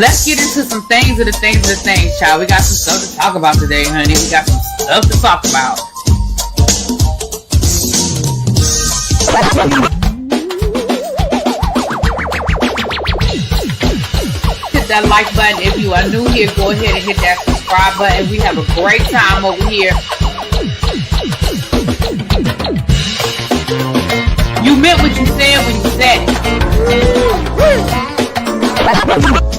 Let's get into some things, child. We got some stuff to talk about today, honey. We got some stuff to talk about. Hit that like button if you are new here. Go ahead and hit that subscribe button. We have a great time over here. You meant what you said when you said it.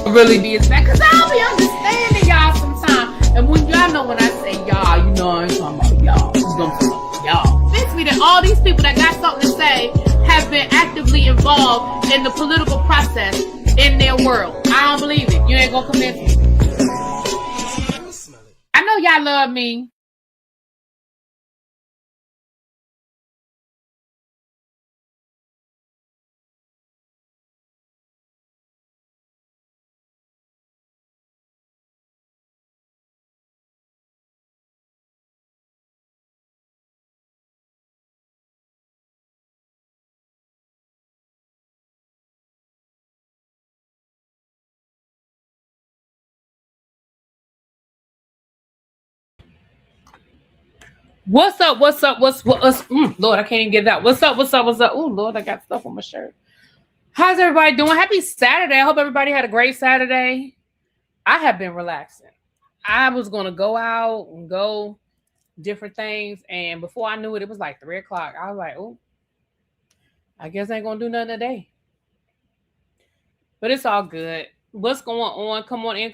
Really be as bad, because I'll be understanding y'all sometimes. And when y'all know when I say y'all, you know I ain't talking about y'all. I'm talking about y'all. It means that all these people that got something to say have been actively involved in the political process in their world. I don't believe it. You ain't gonna convince me. I know y'all love me. What's up? Lord, I can't even get it out. What's up? Oh, Lord, I got stuff on my shirt. How's everybody doing? Happy Saturday. I hope everybody had a great Saturday. I have been relaxing. I was going to go out and go different things. And before I knew it, it was like 3 o'clock. I was like, oh, I guess I ain't going to do nothing today. But it's all good. What's going on? Come on in.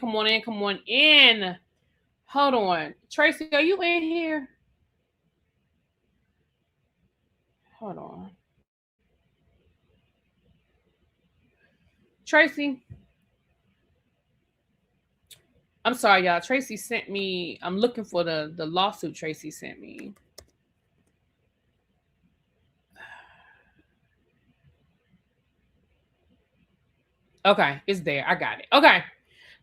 Hold on. Tracy, are you in here? Hold on. Tracy. I'm sorry, y'all. Tracy sent me. I'm looking for the lawsuit Tracy sent me. Okay, it's there. I got it. Okay,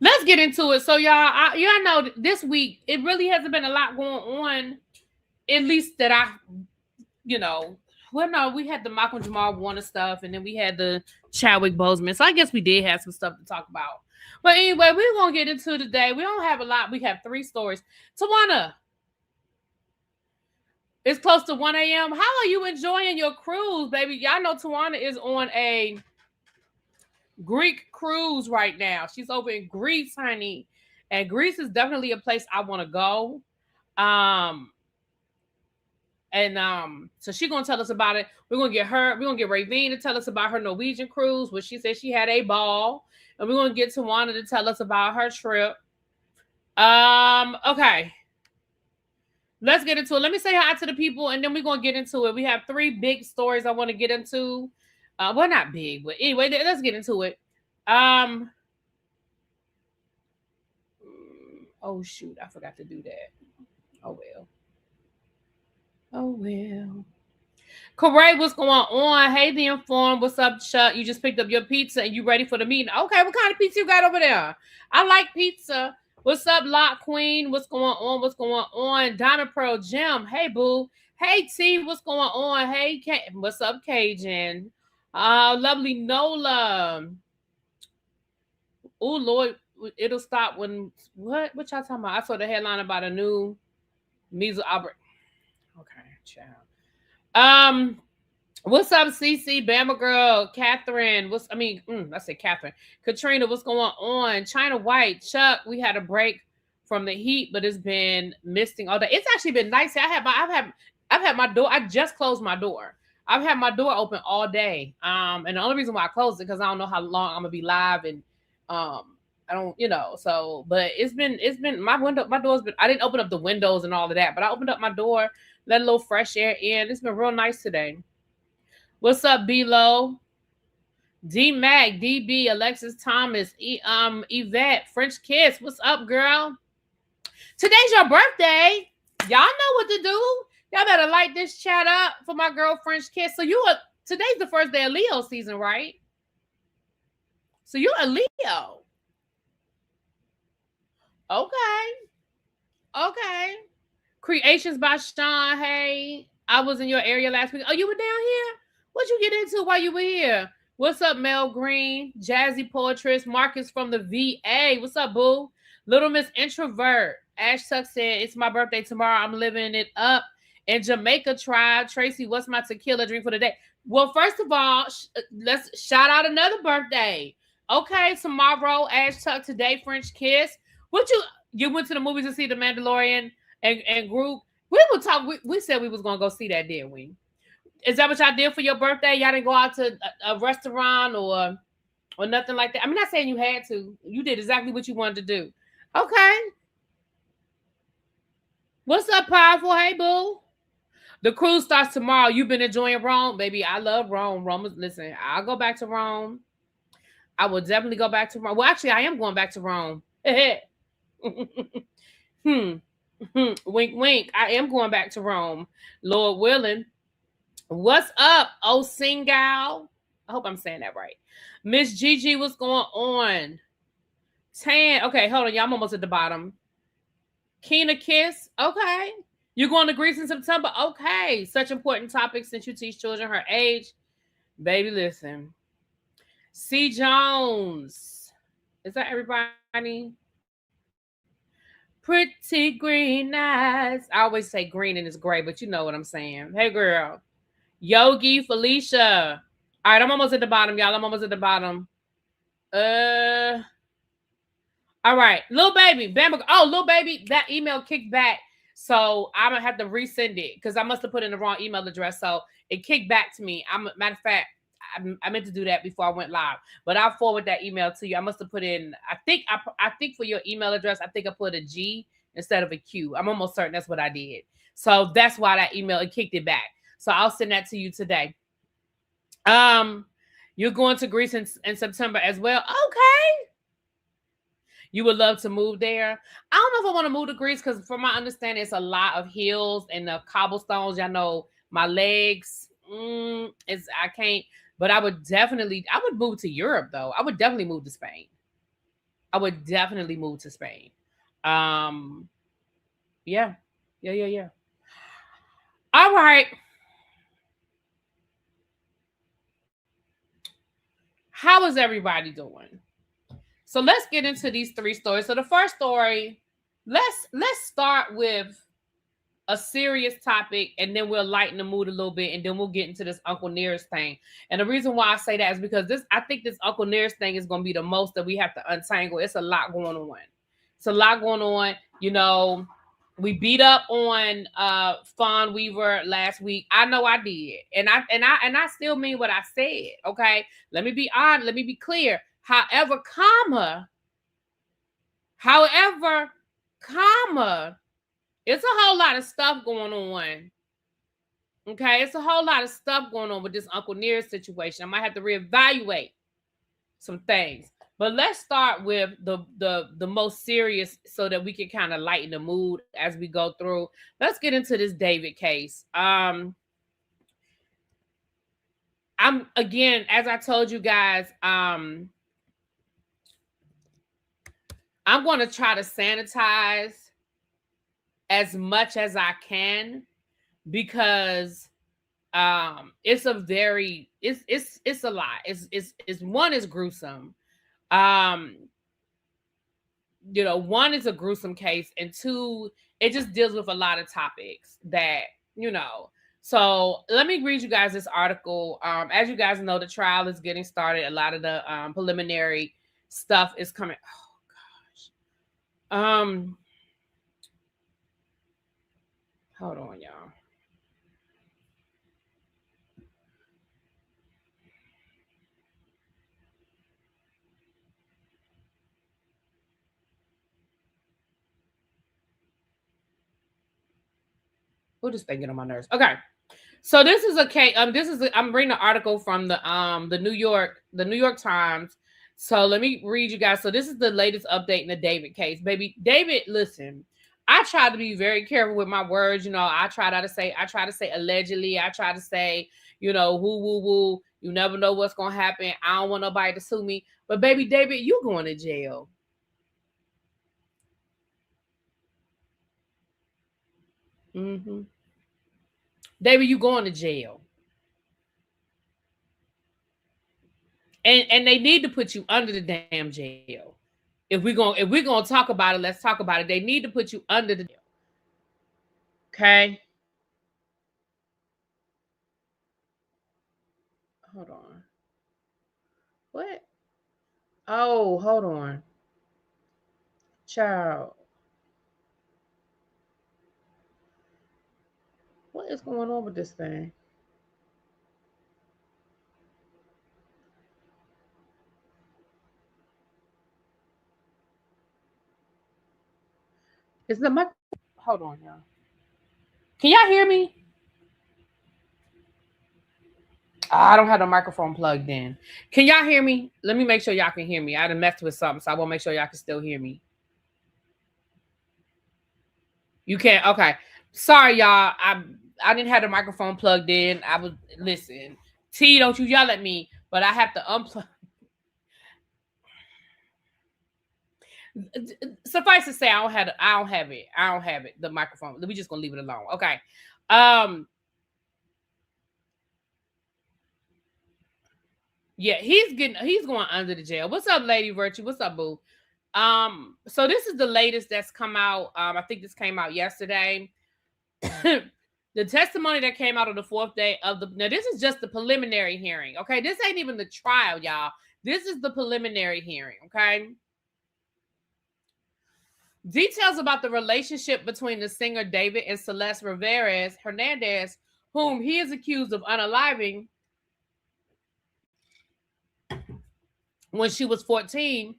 let's get into it. So, y'all know this week it really hasn't been a lot going on. At least that well, no, we had the Malcolm Jamal Warner stuff, and then we had the Chadwick Boseman. So I guess we did have some stuff to talk about. But anyway, we're going to get into today. We don't have a lot. We have 3 stories. Tawana, it's close to 1 a.m. How are you enjoying your cruise, baby? Y'all know Tawana is on a Greek cruise right now. She's over in Greece, honey. And Greece is definitely a place I want to go. So she's gonna tell us about it. We're gonna get Ravine to tell us about her Norwegian cruise, where she said she had a ball, and we're gonna get Tawana to tell us about her trip. Okay, let's get into it. Let me say hi to the people, and then we're gonna get into it. We have 3 big stories I want to get into. Well, not big, but anyway, let's get into it. Oh shoot, I forgot to do that. Oh well. Corey, what's going on? Hey, The Informed. What's up, Chuck? You just picked up your pizza and you ready for the meeting. Okay, what kind of pizza you got over there? I like pizza. What's up, Lock Queen? What's going on? Diamond Pearl Gem. Hey, boo. Hey, T. What's going on? Hey, what's up, Cajun? Lovely Nola. Oh, Lord. It'll stop when... What y'all talking about? I saw the headline about a new measles outbreak. Okay, child. What's up, CC, Bama girl, Catherine? I say Catherine. Katrina, what's going on? China White, Chuck. We had a break from the heat, but it's been misting all day. It's actually been nice. I've had my door. I just closed my door. I've had my door open all day. And the only reason why I closed it because I don't know how long I'm gonna be live, and I don't, so, but it's been my door's been, I didn't open up the windows and all of that, but I opened up my door, let a little fresh air in. It's been real nice today. What's up, B-Lo? D-Mac, DB, Alexis Thomas, Yvette, French Kiss. What's up, girl? Today's your birthday. Y'all know what to do. Y'all better light this chat up for my girl, French Kiss. So today's the first day of Leo season, right? So you're a Leo. Okay. Creations by Sean. Hey, I was in your area last week. Oh, you were down here? What'd you get into while you were here? What's up, Mel Green? Jazzy Poetress. Marcus from the VA. What's up, boo? Little Miss Introvert. Ash Tuck said, it's my birthday tomorrow. I'm living it up in Jamaica Tribe. Tracy, what's my tequila drink for the day? Well, first of all, let's shout out another birthday. Okay, tomorrow, Ash Tuck, today, French Kiss. What you went to the movies to see The Mandalorian and group? We will talk. We said we was gonna go see that, didn't we? Is that what y'all did for your birthday? Y'all didn't go out to a restaurant or nothing like that? I'm not saying you had to. You did exactly what you wanted to do. Okay. What's up, powerful? Hey, boo. The cruise starts tomorrow. You've been enjoying Rome, baby. I love Rome. Listen, I'll go back to Rome. I will definitely go back to Rome. Well, actually, I am going back to Rome. Wink, wink. I am going back to Rome. Lord willing. What's up, oh single? I hope I'm saying that right. Miss Gigi, what's going on? Tan. Okay, hold on, y'all. I'm almost at the bottom. Keena Kiss. Okay. You're going to Greece in September. Okay. Such important topics since you teach children her age. Baby, listen. C. Jones. Is that everybody? Pretty green eyes. I always say green and it's gray, but you know what I'm saying. Hey, girl. Yogi Felicia. All right, I'm almost at the bottom, y'all. I'm almost at the bottom. All right, little baby, Bama. Oh, little baby, that email kicked back, so I'm gonna have to resend it because I must have put in the wrong email address. So it kicked back to me. Matter of fact, I meant to do that before I went live, but I'll forward that email to you. I must have put in. I think for your email address, I think I put a G instead of a Q. I'm almost certain that's what I did. So that's why that email it kicked it back. So I'll send that to you today. You're going to Greece in September as well. Okay. You would love to move there. I don't know if I want to move to Greece because, from my understanding, it's a lot of hills and the cobblestones. Y'all know my legs. I can't. But I would move to Europe though. I would definitely move to Spain. Yeah. All right. How is everybody doing? So let's get into these three stories. So the first story, let's start with a serious topic, and then we'll lighten the mood a little bit, and then we'll get into this Uncle Nearest thing. And the reason why I say that is because I think this Uncle Nearest thing is going to be the most that we have to untangle. It's a lot going on. You know, we beat up on Fawn Weaver last week. I know I did, and I still mean what I said. Okay, let me be honest. Let me be clear. However, it's a whole lot of stuff going on. Okay, it's a whole lot of stuff going on with this Uncle Nearest situation. I might have to reevaluate some things. But let's start with the most serious so that we can kind of lighten the mood as we go through. Let's get into this D4vid case. Again, as I told you guys, I'm going to try to sanitize as much as I can because it's a lot. One is gruesome. You know, one is a gruesome case, and two, it just deals with a lot of topics that, you know. So let me read you guys this article. As you guys know, the trial is getting started. A lot of the preliminary stuff is coming. Oh gosh. Hold on, y'all. We'll just think it on my nerves. Okay. So this is a case. I'm reading an article from the New York Times. So let me read you guys. So this is the latest update in the D4vid case. Baby, D4vid, listen. I try to be very careful with my words. You know, I try to say allegedly. I try to say, you know, woo. You never know what's gonna happen. I don't want nobody to sue me. But baby, D4vid, you going to jail. D4vid, you going to jail. And they need to put you under the damn jail. If we're gonna talk about it, let's talk about it. They need to put you under the jail. Okay. Hold on. What? Oh, hold on. Child. What is going on with this thing? Is the mic? Hold on, y'all. Can y'all hear me? I don't have the microphone plugged in. Can y'all hear me? Let me make sure y'all can hear me. I done messed with something, so I want to make sure y'all can still hear me. You can't. Okay. Sorry, y'all. I didn't have the microphone plugged in. I was listen. T, don't you yell at me, but I have to unplug. Suffice to say, I don't have it. I don't have it. The microphone. We just gonna leave it alone. Okay. Yeah, he's going under the jail. What's up, Lady Virtue? What's up, boo? So this is the latest that's come out. I think this came out yesterday. The testimony that came out on the fourth day of the now, this is just the preliminary hearing. Okay, this ain't even the trial, y'all. This is the preliminary hearing. Okay. Details about the relationship between the singer David and Celeste Rivera Hernandez, whom he is accused of unaliving when she was 14,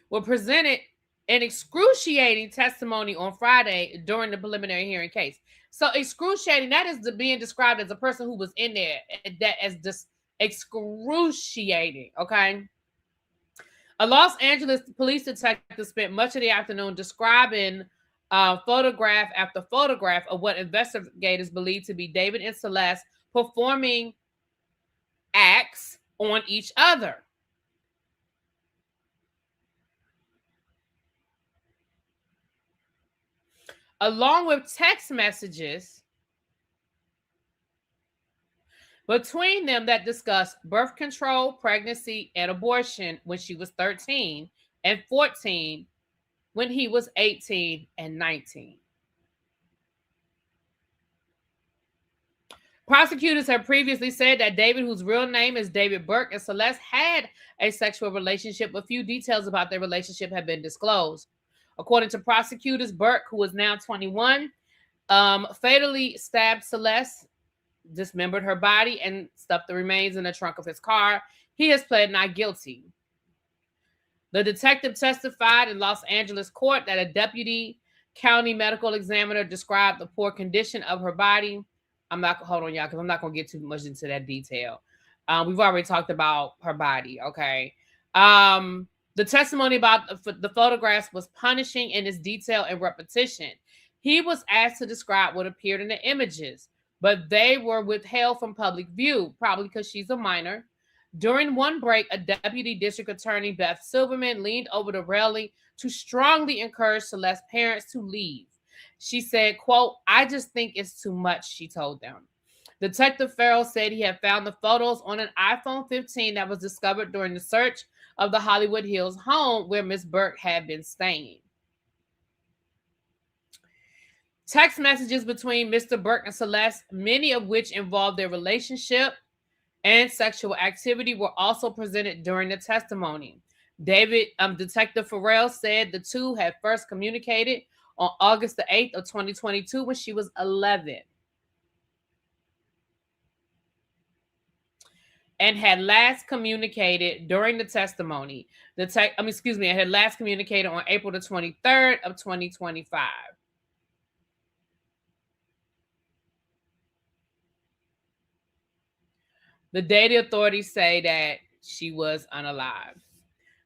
were presented in excruciating testimony on Friday during the preliminary hearing case. So excruciating, that is being described as a person who was in there, that as just excruciating, okay? A Los Angeles police detective spent much of the afternoon describing photograph after photograph of what investigators believe to be David and Celeste performing acts on each other. Along with text messages between them that discuss birth control, pregnancy, and abortion when she was 13 and 14 when he was 18 and 19. Prosecutors have previously said that David, whose real name is David Burke, and Celeste had a sexual relationship, but few details about their relationship have been disclosed. According to prosecutors, Burke, who is now 21, fatally stabbed Celeste, dismembered her body, and stuffed the remains in the trunk of his car. He has pled not guilty. The detective testified in Los Angeles court that a deputy county medical examiner described the poor condition of her body. Hold on, y'all, because I'm not going to get too much into that detail. We've already talked about her body, okay? The testimony about the photographs was punishing in its detail and repetition. He was asked to describe what appeared in the images, but they were withheld from public view, probably because she's a minor. During one break, a deputy district attorney, Beth Silverman, leaned over the railing to strongly encourage Celeste's parents to leave. She said, quote, "I just think it's too much," she told them. Detective Farrell said he had found the photos on an iPhone 15 that was discovered during the search of the Hollywood Hills home where Miss Burke had been staying. Text messages between Mr. Burke and Celeste, many of which involved their relationship and sexual activity, were also presented during the testimony. Detective Farrell said the two had first communicated on August the 8th of 2022 when she was 11. And had last communicated during the testimony. Had last communicated on April the 23rd of 2025. The data authorities say that she was unalive.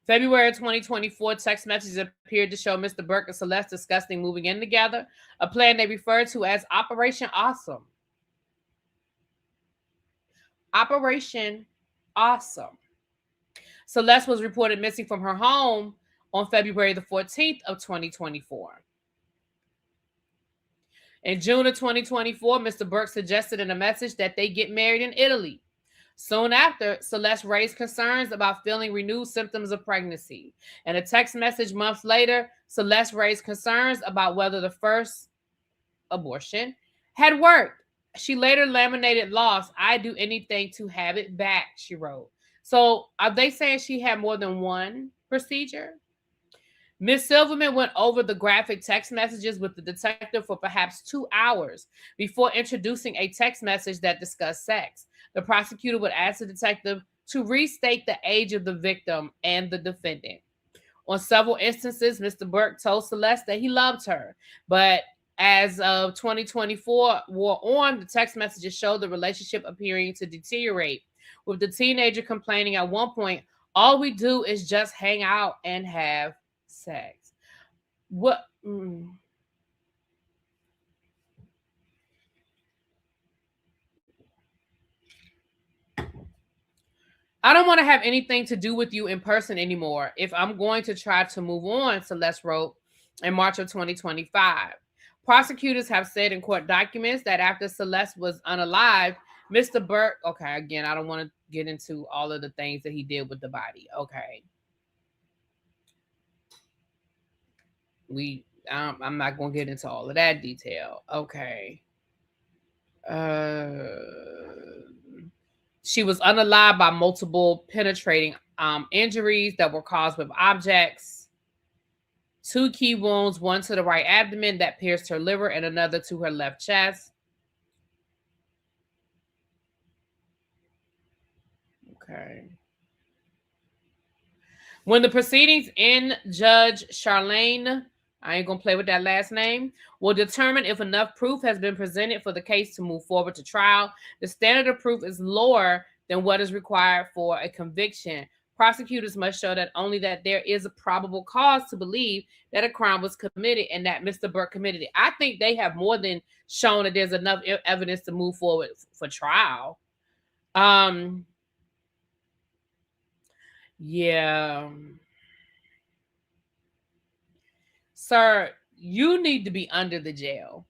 February 2024, text messages appeared to show Mr. Burke and Celeste discussing moving in together, a plan they referred to as Operation Awesome. Operation Awesome. Celeste was reported missing from her home on February the 14th of 2024. In June of 2024, Mr. Burke suggested in a message that they get married in Italy. Soon after, Celeste raised concerns about feeling renewed symptoms of pregnancy. In a text message months later, Celeste raised concerns about whether the first abortion had worked. She later laminated loss. I do anything to have it back, she wrote. So are they saying she had more than one procedure? Miss Silverman went over the graphic text messages with the detective for perhaps 2 hours before introducing a text message that discussed sex. The prosecutor would ask the detective to restate the age of the victim and the defendant. On several instances, Mr. Burke told Celeste that he loved her, but as of 2024 wore on, the text messages showed the relationship appearing to deteriorate, with the teenager complaining at one point, "All we do is just hang out and have sex." What? I don't want to have anything to do with you in person anymore if I'm going to try to move on, Celeste wrote in March of 2025. Prosecutors have said in court documents that after Celeste was unalived, Mr. Burke, okay, again, I don't want to get into all of the things that he did with the body. Okay. I'm not going to get into all of that detail. Okay. She was unalive by multiple penetrating injuries that were caused with objects. 2 key wounds, one to the right abdomen that pierced her liver and another to her left chest. Okay. When the proceedings in, Judge Charlene, I ain't going to play with that last name, will determine if enough proof has been presented for the case to move forward to trial. The standard of proof is lower than what is required for a conviction. Prosecutors must show that only that there is a probable cause to believe that a crime was committed and that Mr. Burke committed it. I think they have more than shown that there's enough evidence to move forward for trial. Yeah. Sir, you need to be under the jail.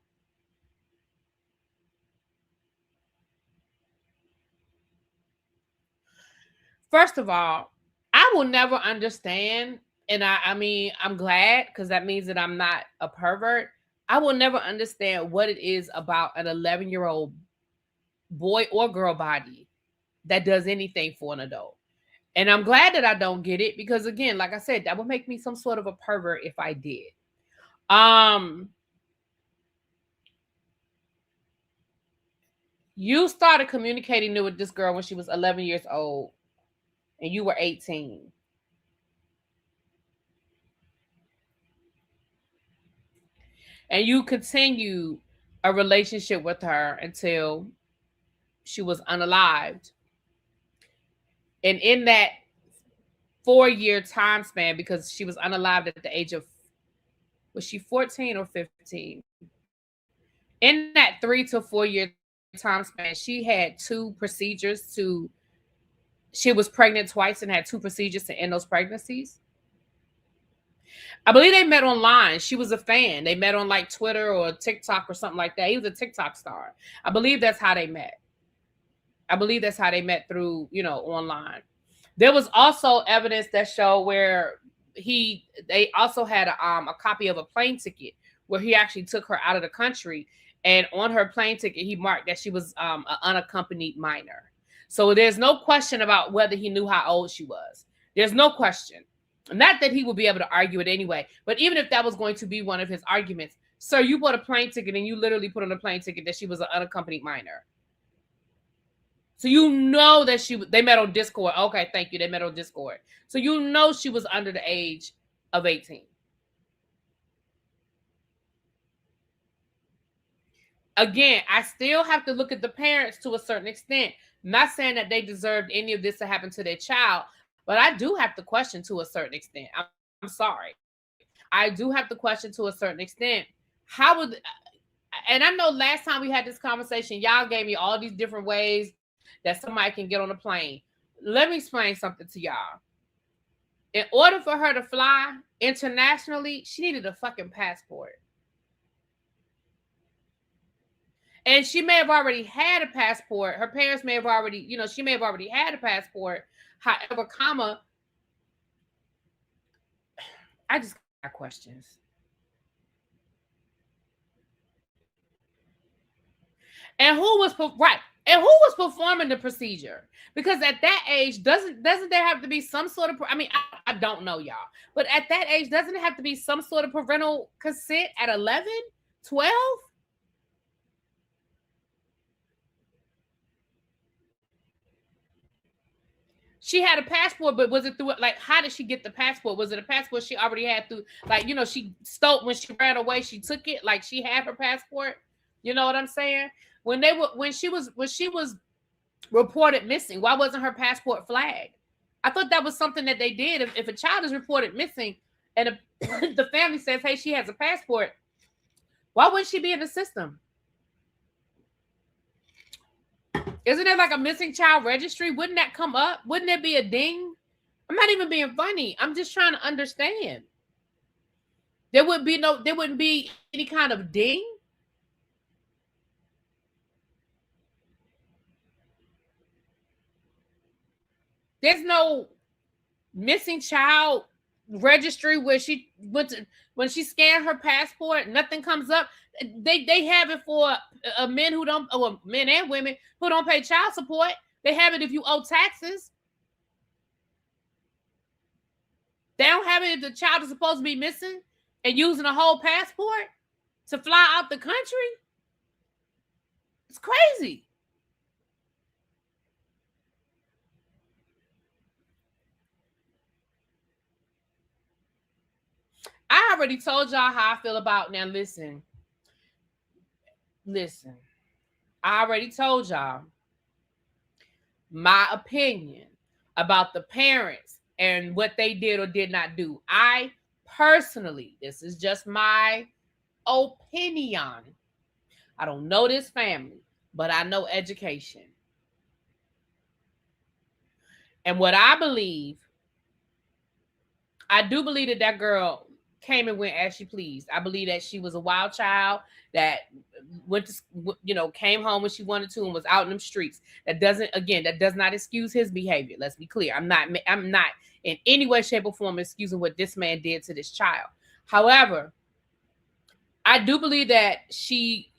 First of all, I will never understand, and I mean, I'm glad because that means that I'm not a pervert. I will never understand what it is about an 11-year-old boy or girl body that does anything for an adult. And I'm glad that I don't get it because, again, like I said, that would make me some sort of a pervert if I did. You started communicating with this girl when she was 11 years old and you were 18. And you continued a relationship with her until she was unalived. And in that 4-year time span, because she was unalived at the age of, was she 14 or 15? In that 3 to 4 year time span, she had 2 procedures to, she was pregnant twice and had 2 procedures to end those pregnancies. I believe they met online. She was a fan. They met on like Twitter or TikTok or something like that. He was a TikTok star. I believe that's how they met. I believe that's how they met through, online. There was also evidence that showed where they also had a copy of a plane ticket where he actually took her out of the country. And on her plane ticket, he marked that she was an unaccompanied minor. So there's no question about whether he knew how old she was. There's no question. Not that he would be able to argue it anyway, but even if that was going to be one of his arguments, sir, you bought a plane ticket and you literally put on a plane ticket that she was an unaccompanied minor. So you know that they met on Discord. Okay, thank you. They met on Discord. So you know she was under the age of 18. Again, I still have to look at the parents to a certain extent. I'm not saying that they deserved any of this to happen to their child, but I do have to question to a certain extent. I'm sorry. I do have to question to a certain extent. How would, and I know last time we had this conversation, y'all gave me all these different ways that somebody can get on a plane. Let me explain something to y'all. In order for her to fly internationally, she needed a fucking passport. And she may have already had a passport. Her parents may have already, she may have already had a passport. However, I just got questions. And who was right? And who was performing the procedure? Because at that age, doesn't there have to be some sort of? I mean, I don't know, y'all, but at that age, doesn't it have to be some sort of parental consent at 11, 12? She had a passport, but was it through, like, how did she get the passport? Was it a passport she already had through, like, she stole when she ran away, she took it, like she had her passport? You know what I'm saying? When she was reported missing, why wasn't her passport flagged? I thought that was something that they did. If a child is reported missing and the family says, hey, she has a passport, why wouldn't she be in the system? Isn't it like a missing child registry? Wouldn't that come up? Wouldn't there be a ding? I'm not even being funny. I'm just trying to understand. There wouldn't be any kind of ding. There's no missing child registry where she went to, when she scanned her passport, nothing comes up. They have it for men who don't, well, men and women who don't pay child support. They have it if you owe taxes. They don't have it if the child is supposed to be missing and using a whole passport to fly out the country. It's crazy. I already told y'all how I feel about, now listen. I already told y'all my opinion about the parents and what they did or did not do. I personally, this is just my opinion. I don't know this family, but I know education. And what I do believe that girl came and went as she pleased. I believe that she was a wild child that went to, came home when she wanted to and was out in them streets. That does not excuse his behavior. Let's be clear. I'm not in any way, shape, or form excusing what this man did to this child. However, I do believe that she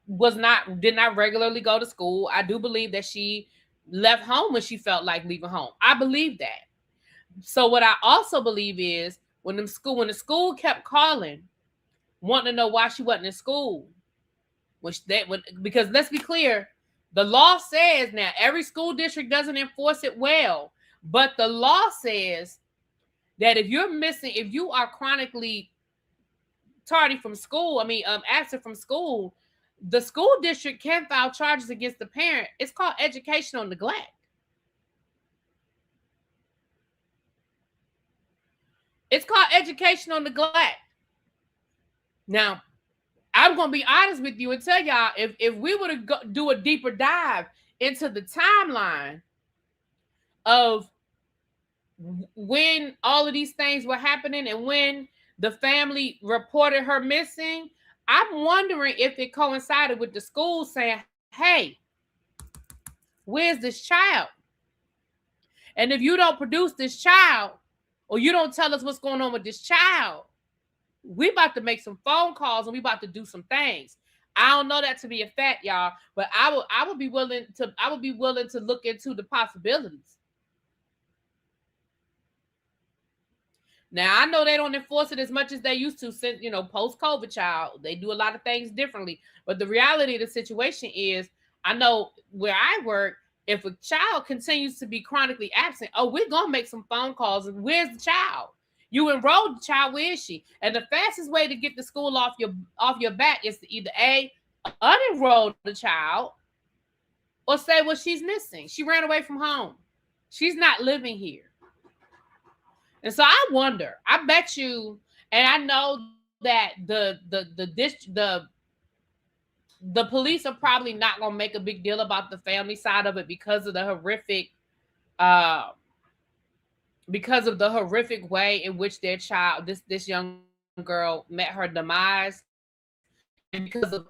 did not regularly go to school. I do believe that she left home when she felt like leaving home. I believe that. So what I also believe is when the school kept calling, wanting to know why she wasn't in school, because let's be clear, the law says, now every school district doesn't enforce it well, but the law says that if you are chronically tardy from school, absent from school, the school district can file charges against the parent. It's called educational neglect. It's called educational neglect. Now, I'm going to be honest with you and tell y'all, if we were to do a deeper dive into the timeline of when all of these things were happening and when the family reported her missing, I'm wondering if it coincided with the school saying, hey, where's this child? And if you don't produce this child, or you don't tell us what's going on with this child, we about to make some phone calls and we about to do some things. I don't know that to be a fact, y'all, but I would be willing to look into the possibilities. Now, I know they don't enforce it as much as they used to since, post-COVID, child. They do a lot of things differently. But the reality of the situation is, I know where I work, if a child continues to be chronically absent, we're going to make some phone calls. And where's the child? You enrolled the child. Where is she? And the fastest way to get the school off your back is to either unenroll the child or say, well, she's missing. She ran away from home. She's not living here. And so I wonder, I bet you, and I know that the police are probably not going to make a big deal about the family side of it because of the horrific way in which their child, this young girl, met her demise, and because of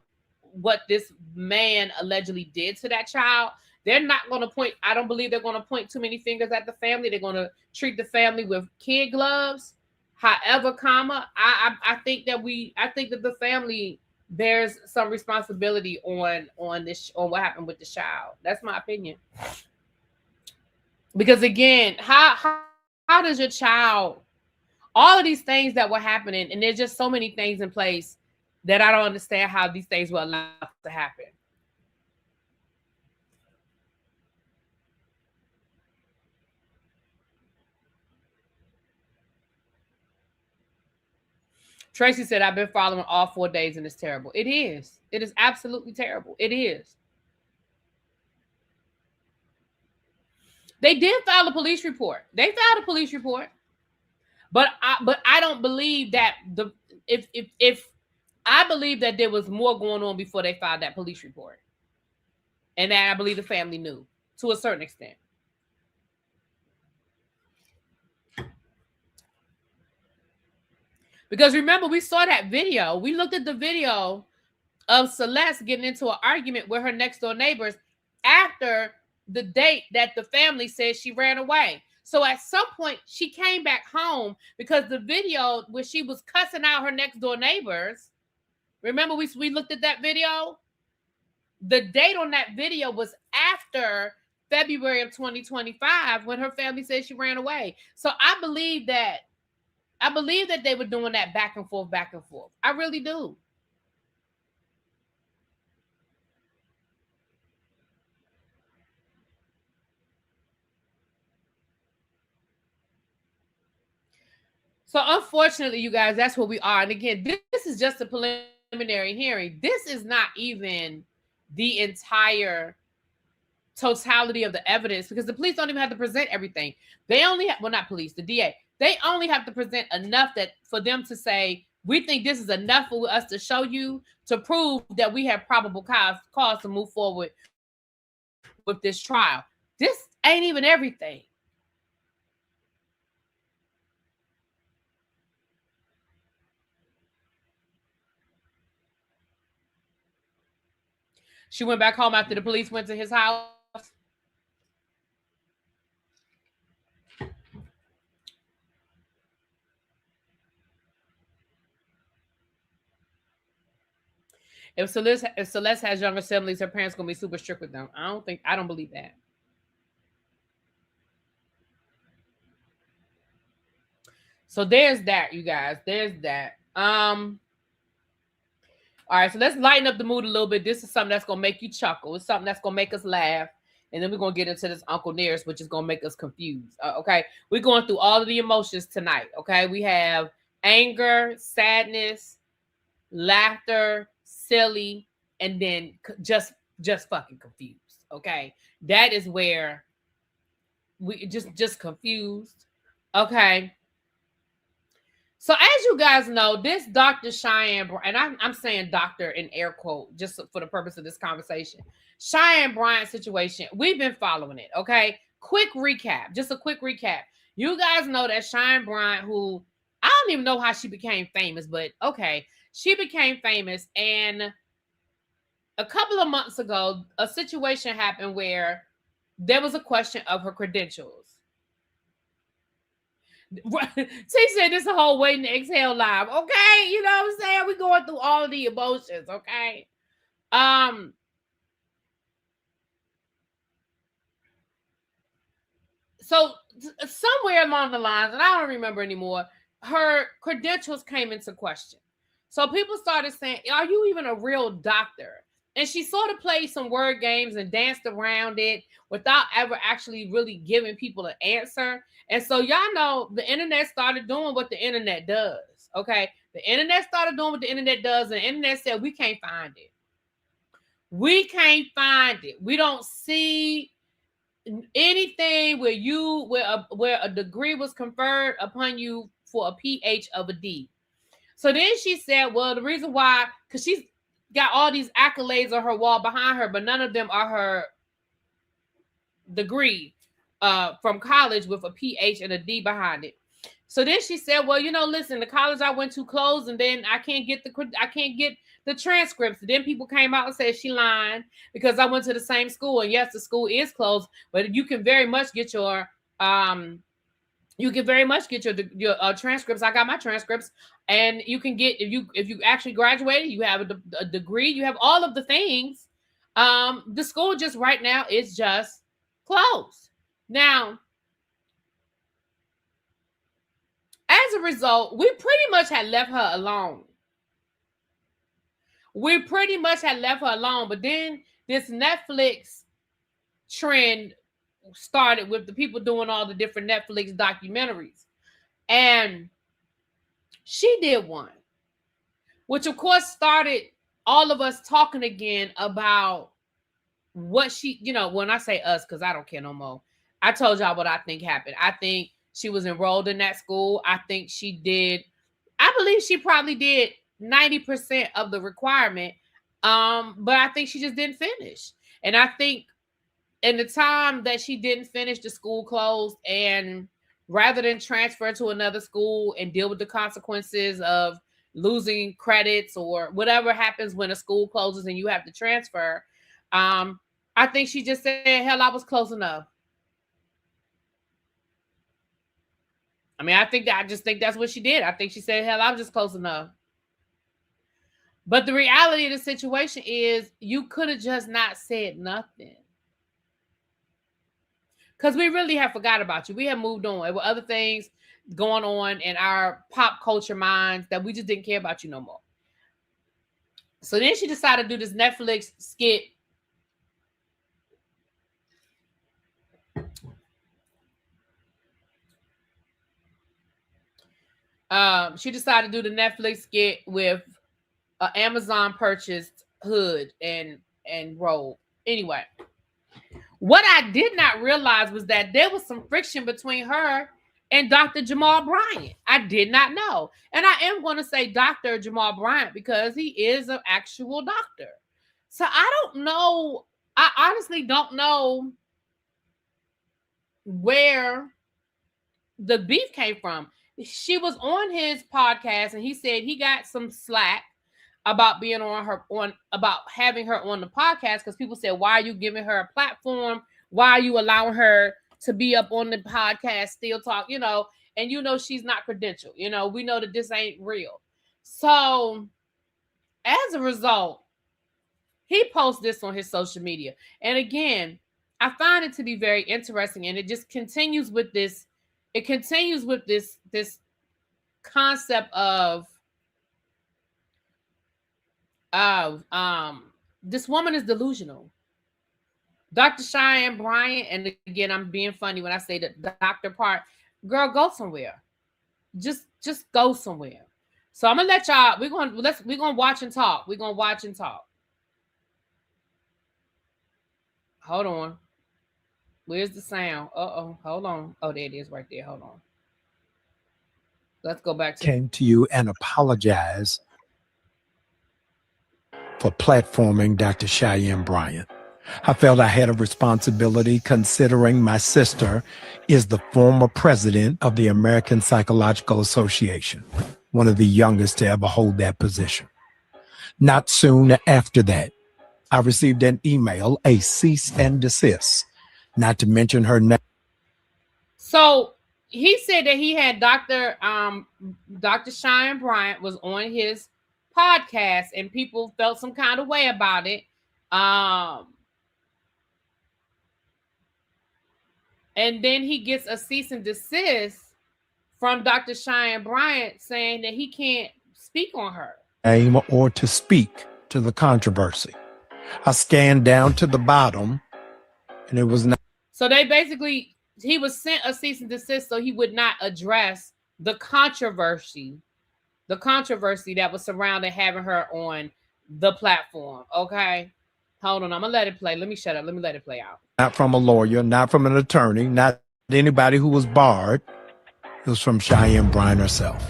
what this man allegedly did to that child, they're not going to point. I don't believe they're going to point too many fingers at the family. They're going to treat the family with kid gloves. However, I think that the family bears some responsibility on this, on what happened with the child. That's my opinion. Because again, how does your child, all of these things that were happening, and there's just so many things in place that I don't understand how these things were allowed to happen. Tracy said, I've been following all 4 days and it's terrible. It is. It is absolutely terrible. It is. They did file a police report. But I don't believe that if I believe that there was more going on before they filed that police report. And that I believe the family knew to a certain extent. Because remember, we saw that video. We looked at the video of Celeste getting into an argument with her next door neighbors after the date that the family said she ran away. So at some point, she came back home because the video where she was cussing out her next door neighbors. Remember, we looked at that video? The date on that video was after February of 2025 when her family said she ran away. So I believe that they were doing that back and forth. I really do. So unfortunately, you guys, that's where we are. And again, this is just a preliminary hearing. This is not even the entire totality of the evidence, because the police don't even have to present everything. They only have, well, not police, the DA. They only have to present enough that for them to say, we think this is enough for us to show you to prove that we have probable cause to move forward with this trial. This ain't even everything. She went back home after the police went to his house. If Celeste has younger siblings, her parents gonna be super strict with them. I don't believe that. So there's that, you guys. There's that. All right, so let's lighten up the mood a little bit. This is something that's gonna make you chuckle. It's something that's gonna make us laugh. And then we're gonna get into this Uncle Nearest, which is gonna make us confused. Okay, we're going through all of the emotions tonight. Okay, we have anger, sadness, laughter, silly, and then just fucking confused. Okay, that is where we just confused. Okay. So as you guys know, this Dr. Cheyenne, and I'm saying doctor in air quote, just for the purpose of this conversation, Cheyenne Bryant situation, we've been following it, okay? Quick recap, just a quick recap. You guys know that Cheyenne Bryant, who, I don't even know how she became famous, but okay, she became famous, and a couple of months ago, a situation happened where there was a question of her credentials. She said this a whole waiting to exhale live. Okay, you know what I'm saying? We're going through all of the emotions, okay? So somewhere along the lines, and I don't remember anymore, her credentials came into question. So people started saying, are you even a real doctor? And she sort of played some word games and danced around it without ever actually really giving people an answer. And so y'all know the internet started doing what the internet does, okay? The internet started doing what the internet does, and the internet said, we can't find it. We can't find it. We don't see anything where a degree was conferred upon you for a PH of a D. So then she said, well, the reason why, because she's got all these accolades on her wall behind her, but none of them are her degree from college with a PH and a D behind it. So then she said, well, listen, the college I went to closed, and then I can't get the transcripts. And then people came out and said she lied because I went to the same school. And yes, the school is closed, but you can very much get your transcripts. I got my transcripts, and you can get if you actually graduated, you have a degree, you have all of the things. The school just right now is just closed. Now, as a result, we pretty much had left her alone. But then this Netflix trend started with the people doing all the different Netflix documentaries. And she did one, which of course started all of us talking again about what she, when I say us, because I don't care no more. I told y'all what I think happened. I think she was enrolled in that school. I believe she probably did 90% of the requirement. But I think she just didn't finish. And I think in the time that she didn't finish, the school closed, and rather than transfer to another school and deal with the consequences of losing credits or whatever happens when a school closes and you have to transfer, I think she just said, hell, I was close enough. I just think that's what she did. I think she said, hell, I was just close enough. But the reality of the situation is you could have just not said nothing. Because we really have forgot about you. We have moved on. There were other things going on in our pop culture minds that we just didn't care about you no more. So then she decided to do this Netflix skit. She decided to do the Netflix skit with an Amazon purchased hood and robe. Anyway, what I did not realize was that there was some friction between her and Dr. Jamal Bryant. I did not know. And I am going to say Dr. Jamal Bryant because he is an actual doctor. So I don't know. I honestly don't know where the beef came from. She was on his podcast and he said he got some slack about being about having her on the podcast because people said, why are you giving her a platform? Why are you allowing her to be up on the podcast, still talk, and she's not credentialed. We know that this ain't real. So as a result, he posts this on his social media. And again, I find it to be very interesting, and it just continues with this. It continues with this concept of this woman is delusional. Dr. Cheyenne Bryant, and again, I'm being funny when I say the doctor part. Girl, go somewhere. Just go somewhere. So I'm gonna let y'all. We're gonna watch and talk. We're gonna watch and talk. Hold on. Where's the sound? Hold on. Oh, there it is right there. Hold on. Let's go back to came to you and apologize for platforming Dr. Cheyenne Bryant. I felt I had a responsibility considering my sister is the former president of the American Psychological Association, one of the youngest to ever hold that position. Not soon after that, I received an email, a cease and desist, not to mention her name. So he said that he had Dr. Cheyenne Bryant was on his podcast and people felt some kind of way about it. And then he gets a cease and desist from Dr. Cheyenne Bryant saying that he can't speak on her. Or to speak to the controversy. I scanned down to the bottom and it was not. So he was sent a cease and desist so he would not address the controversy that was surrounding having her on the platform. Okay. Hold on. I'm going to let it play. Let me shut up. Let me let it play out. Not from a lawyer, not from an attorney, not anybody who was barred. It was from Cheyenne Bryant herself.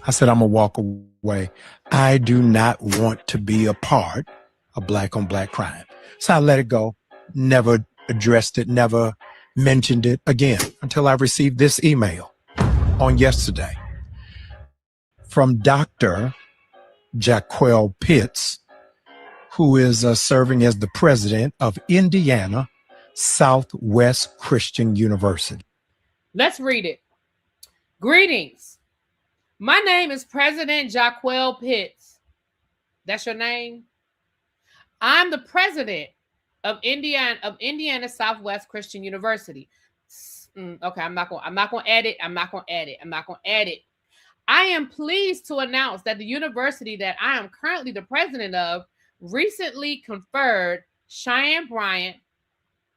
I said, I'm going to walk away. I do not want to be a part of black on black crime. So I let it go. Never addressed it, never mentioned it again until I received this email. on yesterday from Dr. Jaquel Pitts, who is serving as the president of Indiana Southwest Christian University. Let's read it. Greetings. My name is President Jaquel Pitts. That's your name? I'm the president of Indiana Southwest Christian University. Okay, I'm not gonna edit. I am pleased to announce that the university that I am currently the president of recently conferred Cheyenne Bryant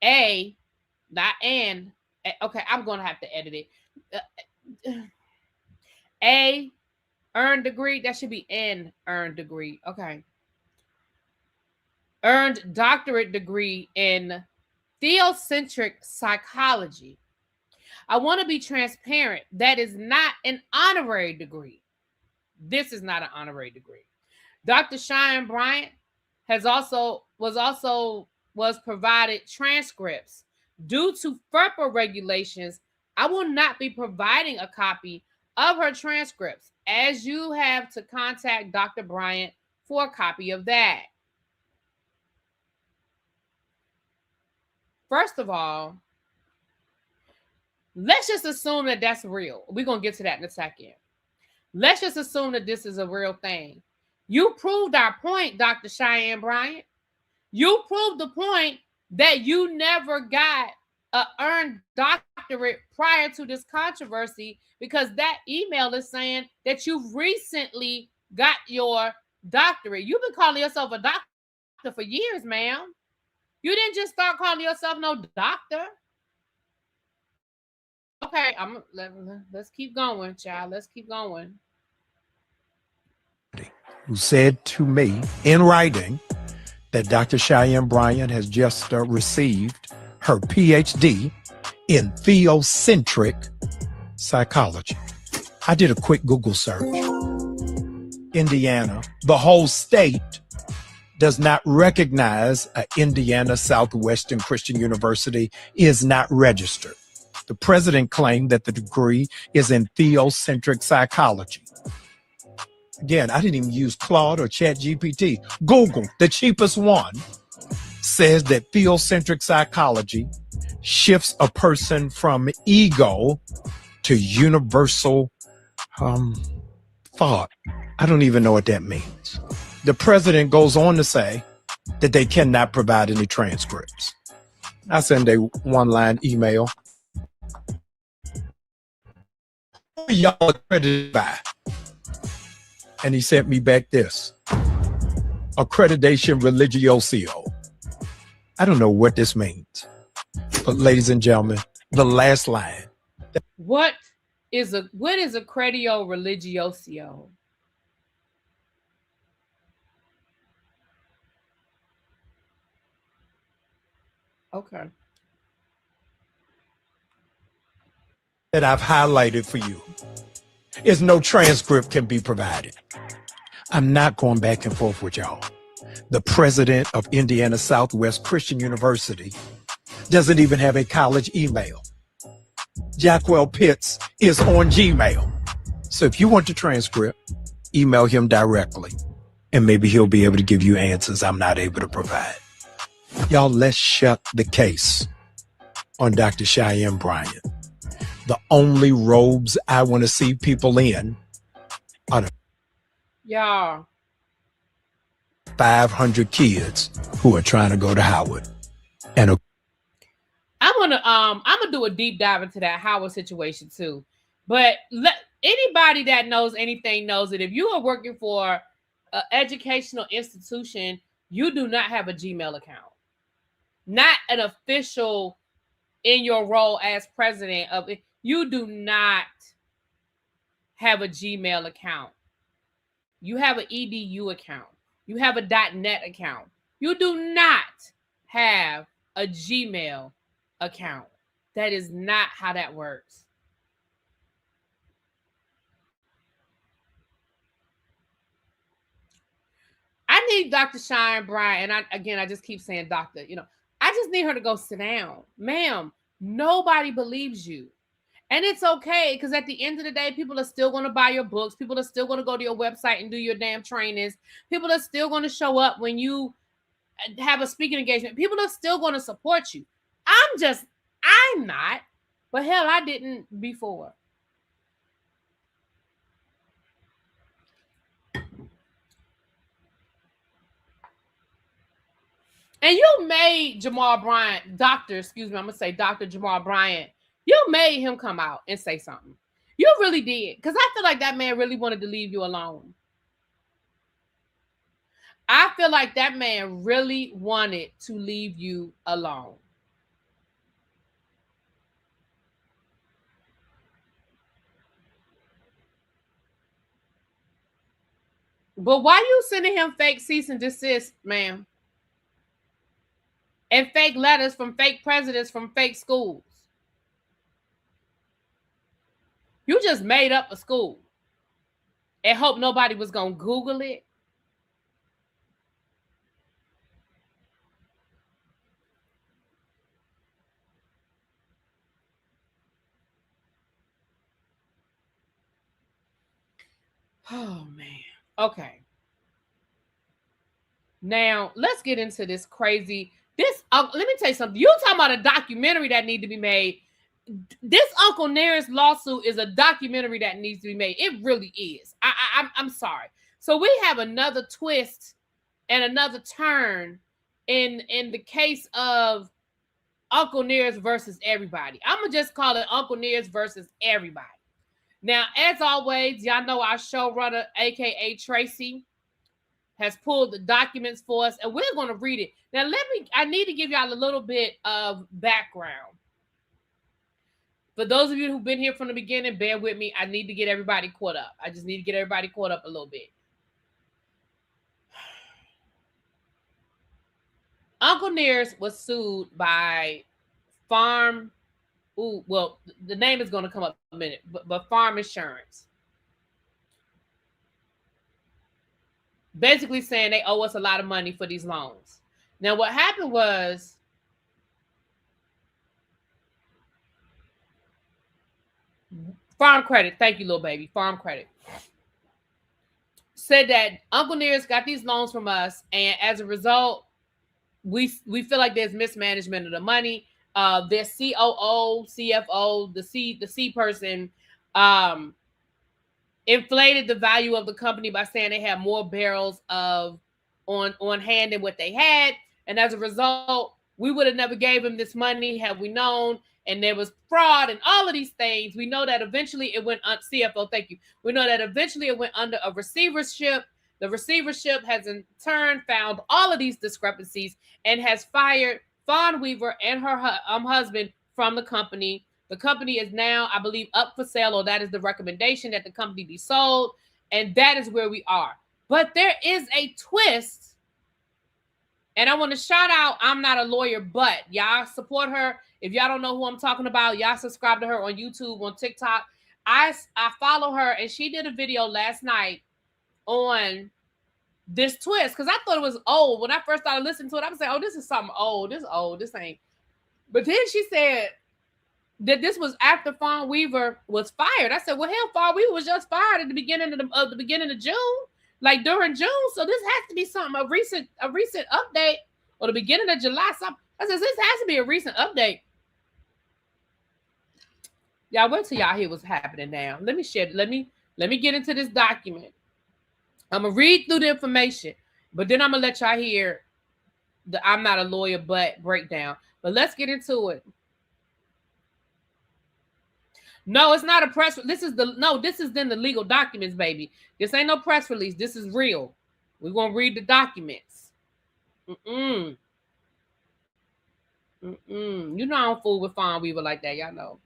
okay, I'm gonna have to edit it. A earned degree, that should be an earned degree. Okay. Earned doctorate degree in theocentric psychology. I want to be transparent. That is not an honorary degree. This is not an honorary degree. Dr. Cheyenne Bryant was provided transcripts. Due to FERPA regulations, I will not be providing a copy of her transcripts, as you have to contact Dr. Bryant for a copy of that. First of all, let's just assume that that's real. We're going to get to that in a second. Let's just assume that this is a real thing. You proved our point, Dr. Cheyenne Bryant. You proved the point that you never got an earned doctorate prior to this controversy, because that email is saying that you recently got your doctorate. You've been calling yourself a doctor for years, ma'am. You didn't just start calling yourself no doctor. Okay, let's keep going, child. Let's keep going. Who said to me in writing that Dr. Cheyenne Bryant has just received her PhD in theocentric psychology. I did a quick Google search. Indiana, the whole state, does not recognize Indiana Southwestern Christian University is not registered. The president claimed that the degree is in theocentric psychology. Again, I didn't even use Claude or ChatGPT. Google, the cheapest one, says that theocentric psychology shifts a person from ego to universal thought. I don't even know what that means. The president goes on to say that they cannot provide any transcripts. I send a one-line email. Who y'all accredited by? And he sent me back this. Accreditation Religioso. I don't know what this means. But ladies and gentlemen, the last line. What is Accredio Religioso? Okay. That I've highlighted for you is no transcript can be provided. I'm not going back and forth with y'all. The president of Indiana Southwest Christian University doesn't even have a college email. Jaquel Pitts is on Gmail. So if you want the transcript, email him directly, and maybe he'll be able to give you answers I'm not able to provide. Y'all, let's shut the case on Dr. Cheyenne Bryant. The only robes I want to see people in are the 500 kids who are trying to go to Howard. And I'm gonna do a deep dive into that Howard situation too. But anybody that knows anything knows that if you are working for an educational institution, you do not have a Gmail account. Not an official in your role as president of it. You do not have a Gmail account. You have an EDU account. You have a .net account. You do not have a Gmail account. That is not how that works. I need Dr. Cheyenne Bryant, and I just keep saying doctor, I just need her to go sit down. Ma'am, nobody believes you. And it's okay, because at the end of the day, people are still going to buy your books. People are still going to go to your website and do your damn trainings. People are still going to show up when you have a speaking engagement. People are still going to support you. I'm not. But hell, I didn't before. And you made Jamal Bryant, Dr. Jamal Bryant, you made him come out and say something. You really did. Because I feel like that man really wanted to leave you alone. I feel like that man really wanted to leave you alone. But why you sending him fake cease and desist, ma'am? And fake letters from fake presidents from fake schools? You just made up a school and hope nobody was going to Google it. Oh, man. Okay. Now, let's get into this crazy. Let me tell you something. You talking about a documentary that need to be made. This Uncle Nearest lawsuit is a documentary that needs to be made. It really is. I'm sorry. So we have another twist and another turn in the case of Uncle Nearest versus everybody. I'm going to just call it Uncle Nearest versus everybody. Now, as always, y'all know our showrunner, aka Tracy, has pulled the documents for us, and we're going to read it. Now, I need to give y'all a little bit of background. For those of you who've been here from the beginning, bear with me. I need to get everybody caught up. I just need to get everybody caught up a little bit. Uncle Nearest was sued by Farm. Well, the name is going to come up in a minute, but Farm Insurance. Basically saying they owe us a lot of money for these loans. Now, what happened was Farm Credit, thank you, little baby, Farm Credit, said that Uncle Nearest got these loans from us, and as a result, we feel like there's mismanagement of the money. Their COO, CFO, the C person, inflated the value of the company by saying they had more barrels of on hand than what they had, and as a result, we would have never gave them this money had we known. And there was fraud and all of these things. We know that eventually it went on CFO. Thank you. We know that eventually it went under a receivership. The receivership has in turn found all of these discrepancies and has fired Fawn Weaver and her husband from the company. The company is now, I believe, up for sale, or that is the recommendation, that the company be sold. And that is where we are. But there is a twist. And I want to shout out, I'm Not a Lawyer, but y'all support her. If y'all don't know who I'm talking about, y'all subscribe to her on YouTube, on TikTok. I follow her, and she did a video last night on this twist, because I thought it was old. When I first started listening to it, I was like, oh, this is something old. This is old. This ain't. But then she said that this was after Fawn Weaver was fired. I said, well, hell, Fawn Weaver was just fired at the beginning of June, like during June. So this has to be something, a recent update, or the beginning of July. Something. I said, this has to be a recent update. Y'all wait till y'all hear what's happening now. Let me get into this document. I'm gonna read through the information, but then I'm gonna let y'all hear the I'm Not a Lawyer but breakdown. But let's get into it. No, it's not a press. This is then the legal documents, baby. This ain't no press release. This is real. We're gonna read the documents. You know I don't fool with Fawn Weaver like that, y'all know.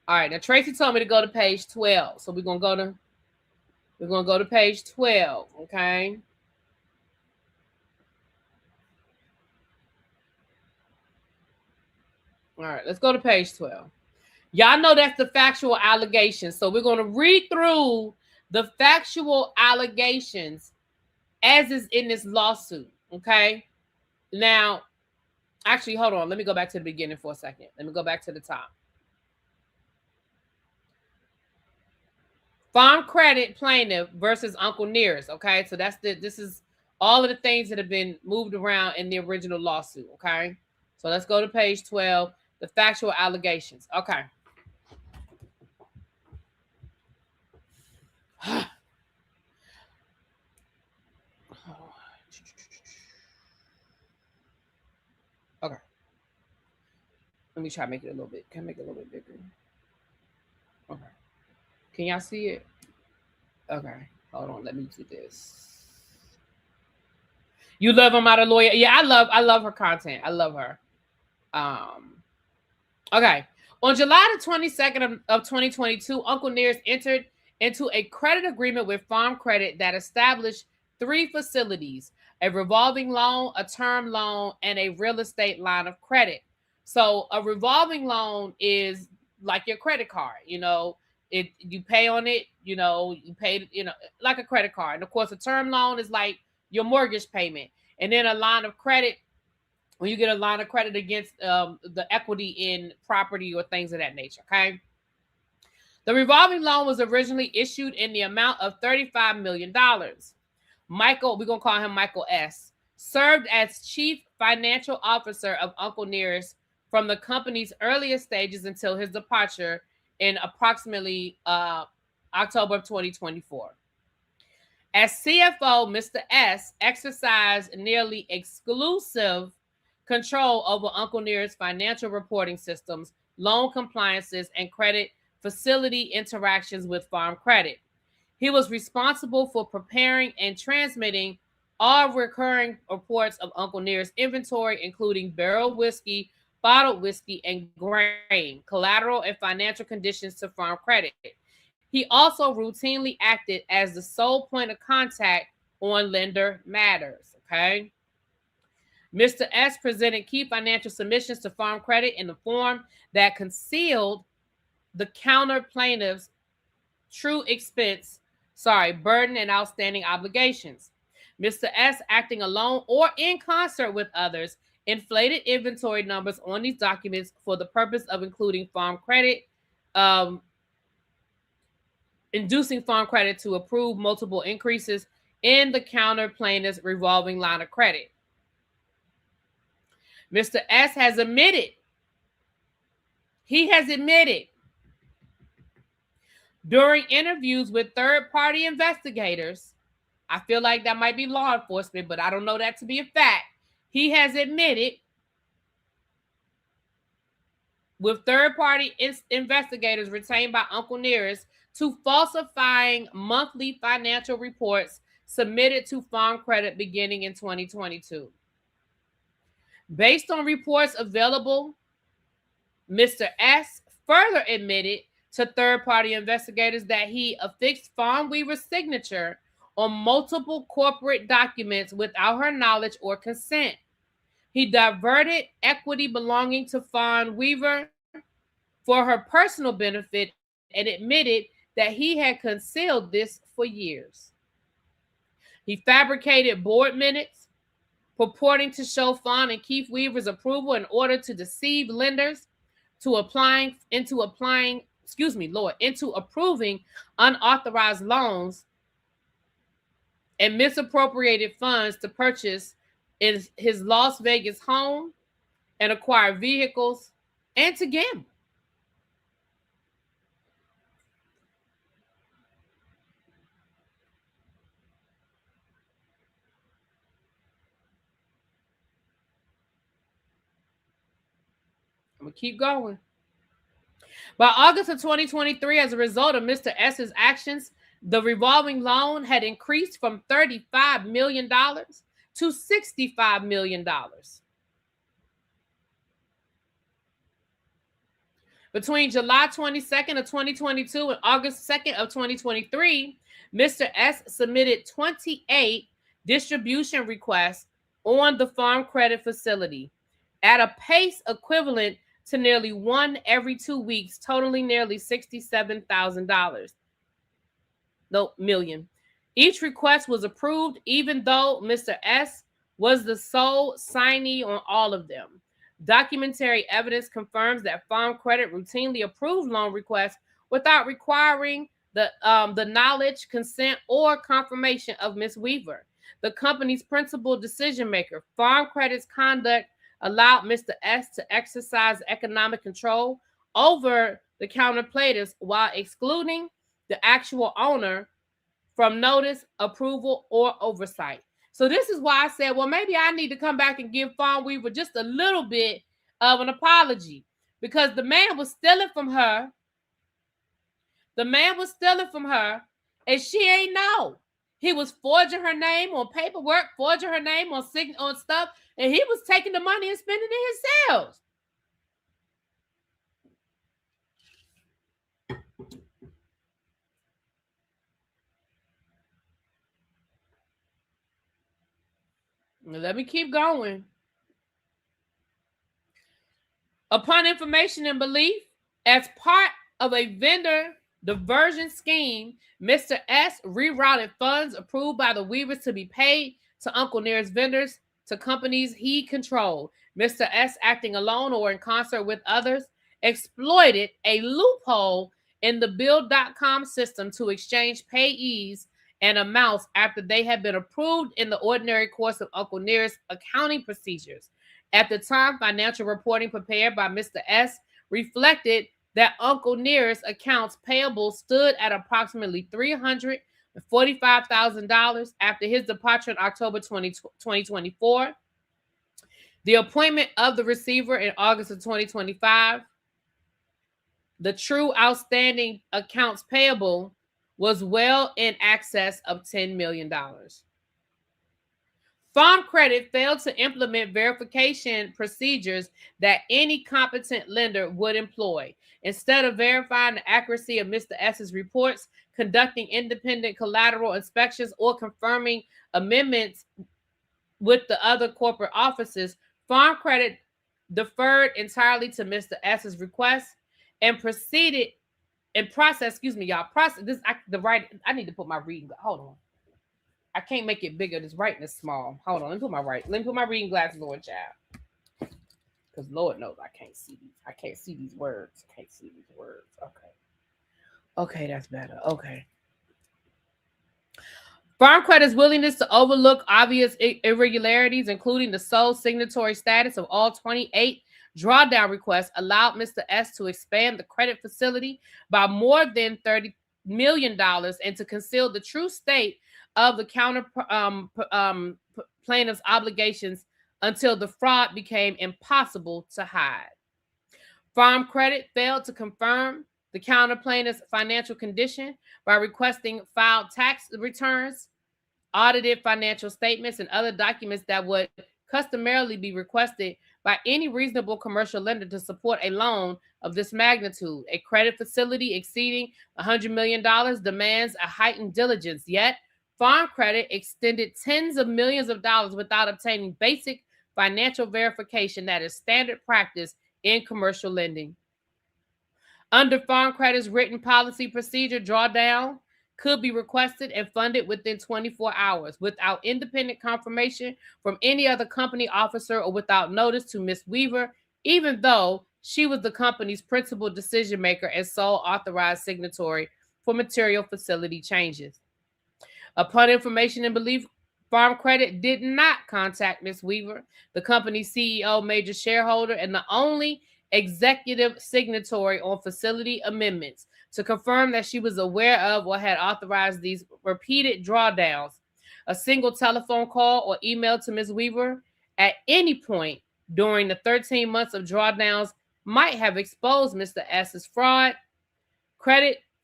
All right, now Tracy told me to go to page 12. So we're gonna go to page 12, okay? All right, let's go to page 12. Y'all know that's the factual allegations. So we're going to read through the factual allegations as is in this lawsuit, okay? Now, actually, hold on. Let me go back to the beginning for a second. Let me go back to the top. Farm credit plaintiff versus Uncle Nearest. Okay, so this is all of the things that have been moved around in the original lawsuit. Okay, so let's go to page 12, the factual allegations. Okay. Okay. Let me try to make it a little bit. Can I make it a little bit bigger? Okay. Can y'all see it? Okay. Hold on. Let me do this. You love him out of lawyer. Yeah, I love her content. I love her. Okay. On July the 22nd of 2022, Uncle Nearest entered into a credit agreement with Farm Credit that established 3 facilities: a revolving loan, a term loan, and a real estate line of credit. So a revolving loan is like your credit card, you pay on it, you pay, like a credit card. And of course, a term loan is like your mortgage payment. And then a line of credit, when you get a line of credit against the equity in property or things of that nature, okay? The revolving loan was originally issued in the amount of $35 million. Michael, we're going to call him Michael S., served as chief financial officer of Uncle Nearest from the company's earliest stages until his departure in approximately October of 2024. As CFO, Mr. S exercised nearly exclusive control over Uncle Nearest's financial reporting systems, loan compliances, and credit facility interactions with Farm Credit. He was responsible for preparing and transmitting all recurring reports of Uncle Nearest's inventory, including barrel whiskey, bottled whiskey, and grain, collateral, and financial conditions to Farm Credit. He also routinely acted as the sole point of contact on lender matters, okay? Mr. S presented key financial submissions to Farm Credit in the form that concealed the counter plaintiff's true burden, and outstanding obligations. Mr. S, acting alone or in concert with others, inflated inventory numbers on these documents for the purpose of including Farm Credit, inducing Farm Credit to approve multiple increases in the counter plaintiff's revolving line of credit. Mr. S has admitted, during interviews with third-party investigators, I feel like that might be law enforcement, but I don't know that to be a fact. He has admitted with third-party investigators retained by Uncle Nearest to falsifying monthly financial reports submitted to Farm Credit beginning in 2022. Based on reports available, Mr. S further admitted to third-party investigators that he affixed Fawn Weaver's signature on multiple corporate documents without her knowledge or consent. He diverted equity belonging to Fawn Weaver for her personal benefit and admitted that he had concealed this for years. He fabricated board minutes purporting to show Fawn and Keith Weaver's approval in order to deceive lenders into approving unauthorized loans and misappropriated funds to purchase his Las Vegas home and acquire vehicles and to gamble. I'm going to keep going. By August of 2023, as a result of Mr. S's actions, the revolving loan had increased from $35 million to $65 million. Between July 22nd of 2022 and August 2nd of 2023, Mr. S submitted 28 distribution requests on the Farm Credit facility at a pace equivalent to nearly one every 2 weeks, totaling nearly $67,000. Million. Each request was approved, even though Mr. S was the sole signee on all of them. Documentary evidence confirms that Farm Credit routinely approved loan requests without requiring the knowledge, consent, or confirmation of Ms. Weaver, the company's principal decision maker. Farm Credit's conduct allowed Mr. S to exercise economic control over the counter plaintiffs while excluding the actual owner from notice, approval, or oversight. So this is why I said, well, maybe I need to come back and give Fawn Weaver just a little bit of an apology, because the man was stealing from her. The man was stealing from her, and she ain't know. He was forging her name on paperwork, forging her name on stuff, and he was taking the money and spending it himself. Let me keep going. Upon information and belief, as part of a vendor diversion scheme, Mr. S rerouted funds approved by the Weavers to be paid to Uncle Nearest vendors to companies he controlled. Mr. S, acting alone or in concert with others, exploited a loophole in the Bill.com system to exchange payees and amounts after they had been approved in the ordinary course of Uncle Nearest accounting procedures. At the time, financial reporting prepared by Mr. S reflected that Uncle Nearest accounts payable stood at approximately $345,000 after his departure in October 2024. The appointment of the receiver in August of 2025, the true outstanding accounts payable was well in excess of $10 million. Farm Credit failed to implement verification procedures that any competent lender would employ. Instead of verifying the accuracy of Mr. S's reports, conducting independent collateral inspections, or confirming amendments with the other corporate offices, Farm Credit deferred entirely to Mr. S's request and proceeded and process. Excuse me, y'all. Process this. I need to put my reading. Hold on. I can't make it bigger. This writing is small. Hold on. Let me put my reading glasses on, child. Because Lord knows I can't see these. I can't see these words. Okay. Okay, that's better. Okay. Farm Credit's willingness to overlook obvious irregularities, including the sole signatory status of all 28 drawdown requests, allowed Mr. S to expand the credit facility by more than $30 million and to conceal the true state of the counter plaintiff's obligations until the fraud became impossible to hide. Farm Credit failed to confirm the counter plaintiff's financial condition by requesting filed tax returns, audited financial statements, and other documents that would customarily be requested by any reasonable commercial lender to support a loan of this magnitude. A credit facility exceeding $100 million demands a heightened diligence, yet Farm Credit extended tens of millions of dollars without obtaining basic financial verification that is standard practice in commercial lending. Under Farm Credit's written policy procedure, drawdown could be requested and funded within 24 hours without independent confirmation from any other company officer or without notice to Ms. Weaver, even though she was the company's principal decision maker and sole authorized signatory for material facility changes. Upon information and belief, Farm Credit did not contact Ms. Weaver, the company's CEO, major shareholder, and the only executive signatory on facility amendments, to confirm that she was aware of or had authorized these repeated drawdowns. A single telephone call or email to Ms. Weaver at any point during the 13 months of drawdowns might have exposed Mr. S's fraud.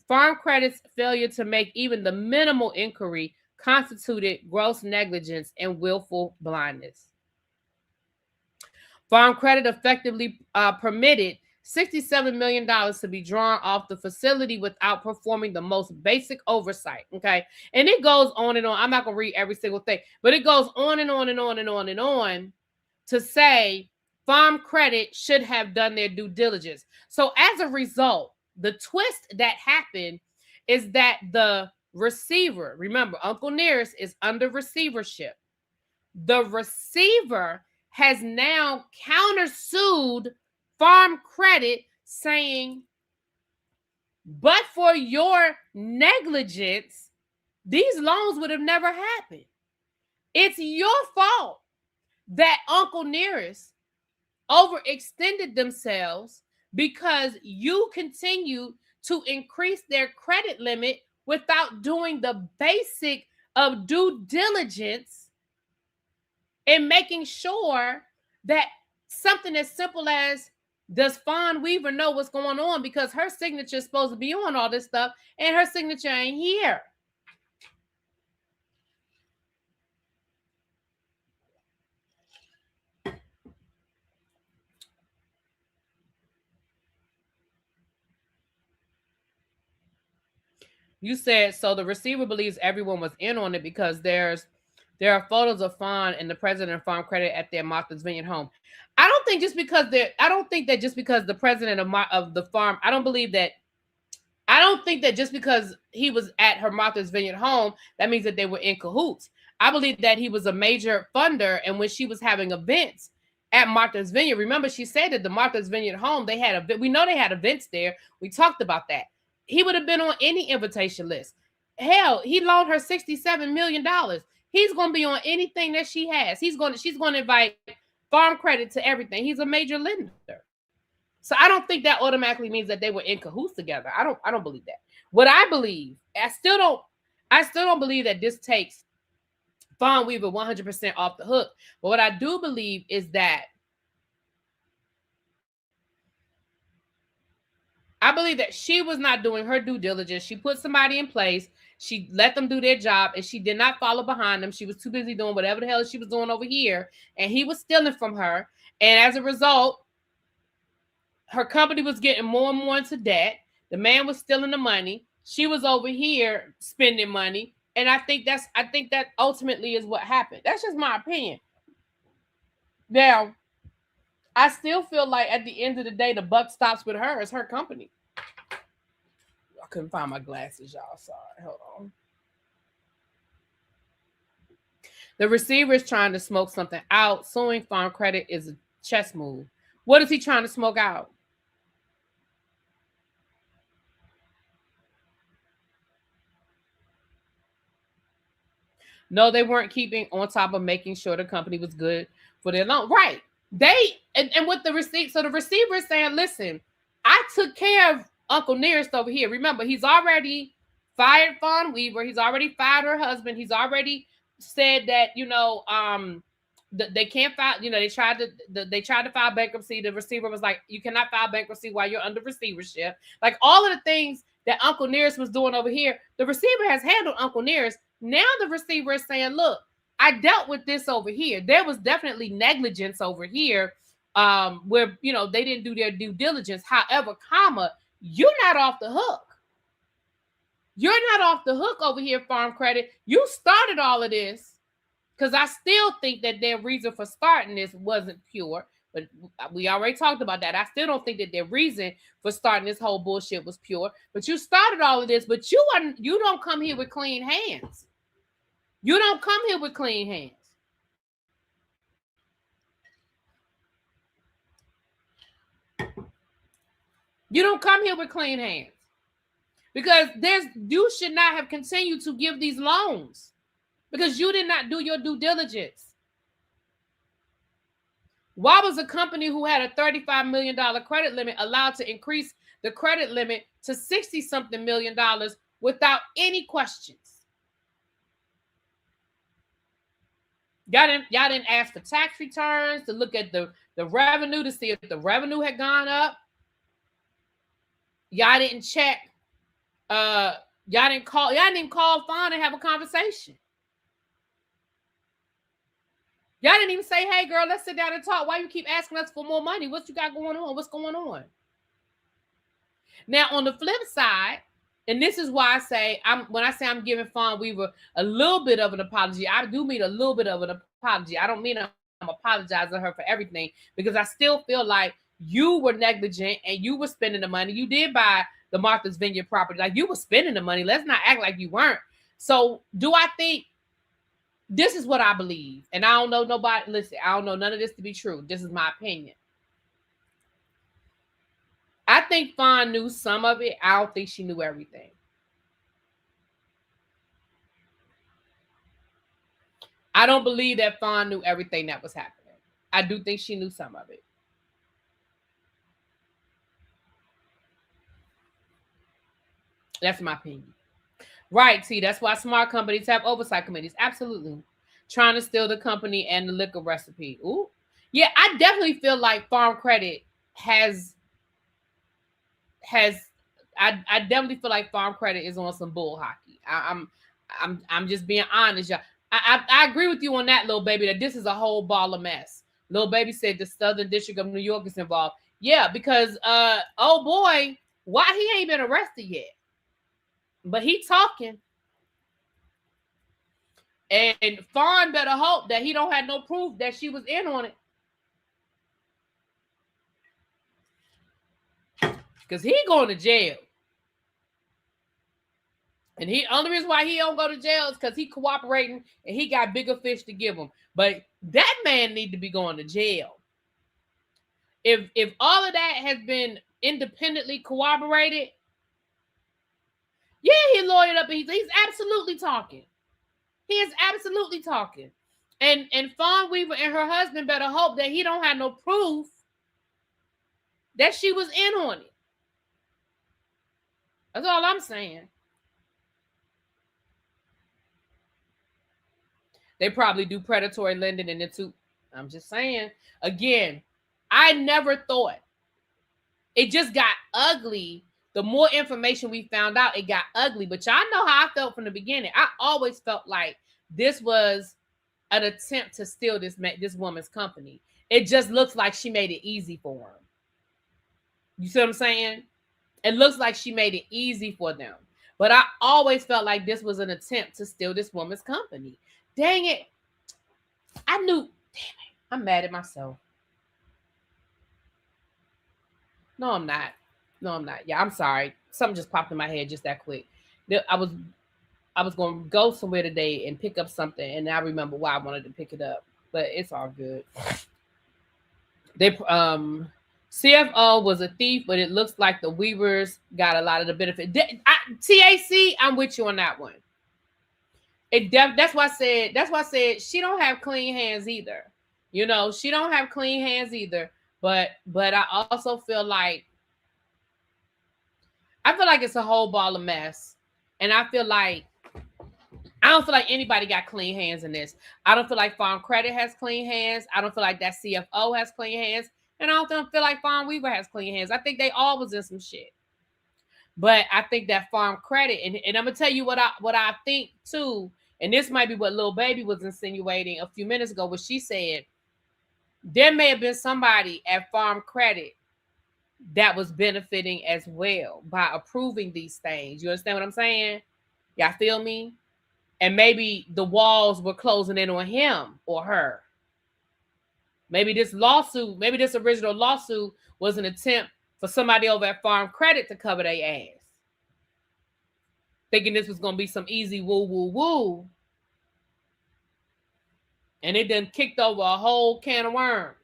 Farm Credit's failure to make even the minimal inquiry constituted gross negligence and willful blindness. Farm Credit effectively permitted $67 million to be drawn off the facility without performing the most basic oversight. Okay. And it goes on and on. I'm not going to read every single thing, but it goes on and on and on and on and on to say Farm Credit should have done their due diligence. So as a result, the twist that happened is that the receiver, remember, Uncle Nearest is under receivership. The receiver has now countersued Farm Credit, saying But for your negligence, these loans would have never happened. It's your fault that Uncle Nearest overextended themselves because you continue to increase their credit limit without doing the basic of due diligence and making sure that something as simple as, does Fawn Weaver know what's going on? Because her signature is supposed to be on all this stuff and her signature ain't here. You said, so the receiver believes everyone was in on it because there are photos of Fawn and the president of Farm Credit at their Martha's Vineyard home. I don't think that just because the president of the farm, I don't think that just because he was at her Martha's Vineyard home, that means that they were in cahoots. I believe that he was a major funder, and when she was having events at Martha's Vineyard, remember she said that the Martha's Vineyard home, we know they had events there. We talked about that. He would have been on any invitation list. Hell, he loaned her $67 million. He's going to be on anything that she has. She's going to invite Farm Credit to everything. He's a major lender. So I don't think that automatically means that they were in cahoots together. I don't believe that. What I believe, I still don't believe that this takes Fawn Weaver 100% off the hook. But what I do believe is that I believe that she was not doing her due diligence. She put somebody in place. She let them do their job, and she did not follow behind them. She was too busy doing whatever the hell she was doing over here, and he was stealing from her. And as a result, her company was getting more and more into debt. The man was stealing the money. She was over here spending money. And I think that ultimately is what happened. That's just my opinion. Now, I still feel like at the end of the day, the buck stops with her. It's her company. I couldn't find my glasses, y'all. Sorry. Hold on. The receiver is trying to smoke something out. Suing Farm Credit is a chess move. What is he trying to smoke out? No, they weren't keeping on top of making sure the company was good for their loan. Right. And with the receipt, so the receiver is saying, listen, I took care of Uncle Nearest over here. Remember, he's already fired Fawn Weaver. He's already fired her husband. He's already said that, they can't file, they tried to file bankruptcy. The receiver was like, you cannot file bankruptcy while you're under receivership. Like all of the things that Uncle Nearest was doing over here, the receiver has handled Uncle Nearest. Now the receiver is saying, look, I dealt with this over here. There was definitely negligence over here where, they didn't do their due diligence. However, you're not off the hook. You're not off the hook over here, Farm Credit. You started all of this because I still think that their reason for starting this wasn't pure. But we already talked about that. I still don't think that their reason for starting this whole bullshit was pure. But you started all of this, but you don't come here with clean hands. You don't come here with clean hands. You don't come here with clean hands. Because you should not have continued to give these loans because you did not do your due diligence. Why was a company who had a $35 million credit limit allowed to increase the credit limit to $60-something million without any questions? Y'all didn't ask for tax returns to look at the revenue to see if the revenue had gone up. Y'all didn't check. Y'all didn't call Fawn and have a conversation. Y'all didn't even say, hey girl, let's sit down and talk. Why you keep asking us for more money? What you got going on? What's going on? Now, on the flip side, and this is why I say when I say I'm giving Fawn Weaver a little bit of an apology, I do mean a little bit of an apology. I don't mean I'm apologizing to her for everything because I still feel like you were negligent and you were spending the money. You did buy the Martha's Vineyard property. Like you were spending the money. Let's not act like you weren't. So do I think this is what I believe? And I don't know nobody. Listen, I don't know none of this to be true. This is my opinion. I think Fawn knew some of it. I don't think she knew everything. I don't believe that Fawn knew everything that was happening. I do think she knew some of it. That's my opinion. Right, see, that's why smart companies have oversight committees. Absolutely. Trying to steal the company and the liquor recipe. Ooh. Yeah, I definitely feel like Farm Credit has I definitely feel like Farm Credit is on some bull hockey. I'm just being honest, y'all. I agree with you on that, little baby, that this is a whole ball of mess. Little baby said the Southern District of New York is involved. Yeah, because oh boy, why he ain't been arrested yet? But he talking. And Fawn better hope that he don't have no proof that she was in on it. Because he going to jail. And he only reason why he don't go to jail is because he cooperating and he got bigger fish to give him. But that man need to be going to jail. If all of that has been independently corroborated, yeah, he lawyered up. He's absolutely talking. He is absolutely talking. And Fawn Weaver and her husband better hope that he don't have no proof that she was in on it. That's all I'm saying. They probably do predatory lending in it too. I'm just saying. Again, I never thought. It just got ugly. The more information we found out, it got ugly. But y'all know how I felt from the beginning. I always felt like this was an attempt to steal this woman's company. It just looks like she made it easy for him. You see what I'm saying? It looks like she made it easy for them. But I always felt like this was an attempt to steal this woman's company. Dang it. I knew. Damn it. I'm mad at myself. No, I'm not. No, I'm not. Yeah, I'm sorry. Something just popped in my head just that quick. I was going to go somewhere today and pick up something, and I remember why I wanted to pick it up. But it's all good. They CFO was a thief, but it looks like the Weavers got a lot of the benefit. TAC, I'm with you on that one. That's why I said she don't have clean hands either. You know, she don't have clean hands either. But I also feel like it's a whole ball of mess. And I don't feel like anybody got clean hands in this. I don't feel like Farm Credit has clean hands. I don't feel like that CFO has clean hands. And I don't feel like Fawn Weaver has clean hands. I think they all was in some shit. But I think that Farm Credit, and I'm gonna tell you what I think too, and this might be what Lil Baby was insinuating a few minutes ago, where she said there may have been somebody at Farm Credit that was benefiting as well by approving these things. You understand what I'm saying? Y'all feel me? And maybe the walls were closing in on him or her. Maybe this original lawsuit was an attempt for somebody over at Farm Credit to cover their ass. Thinking this was going to be some easy woo, woo, woo. And it done kicked over a whole can of worms.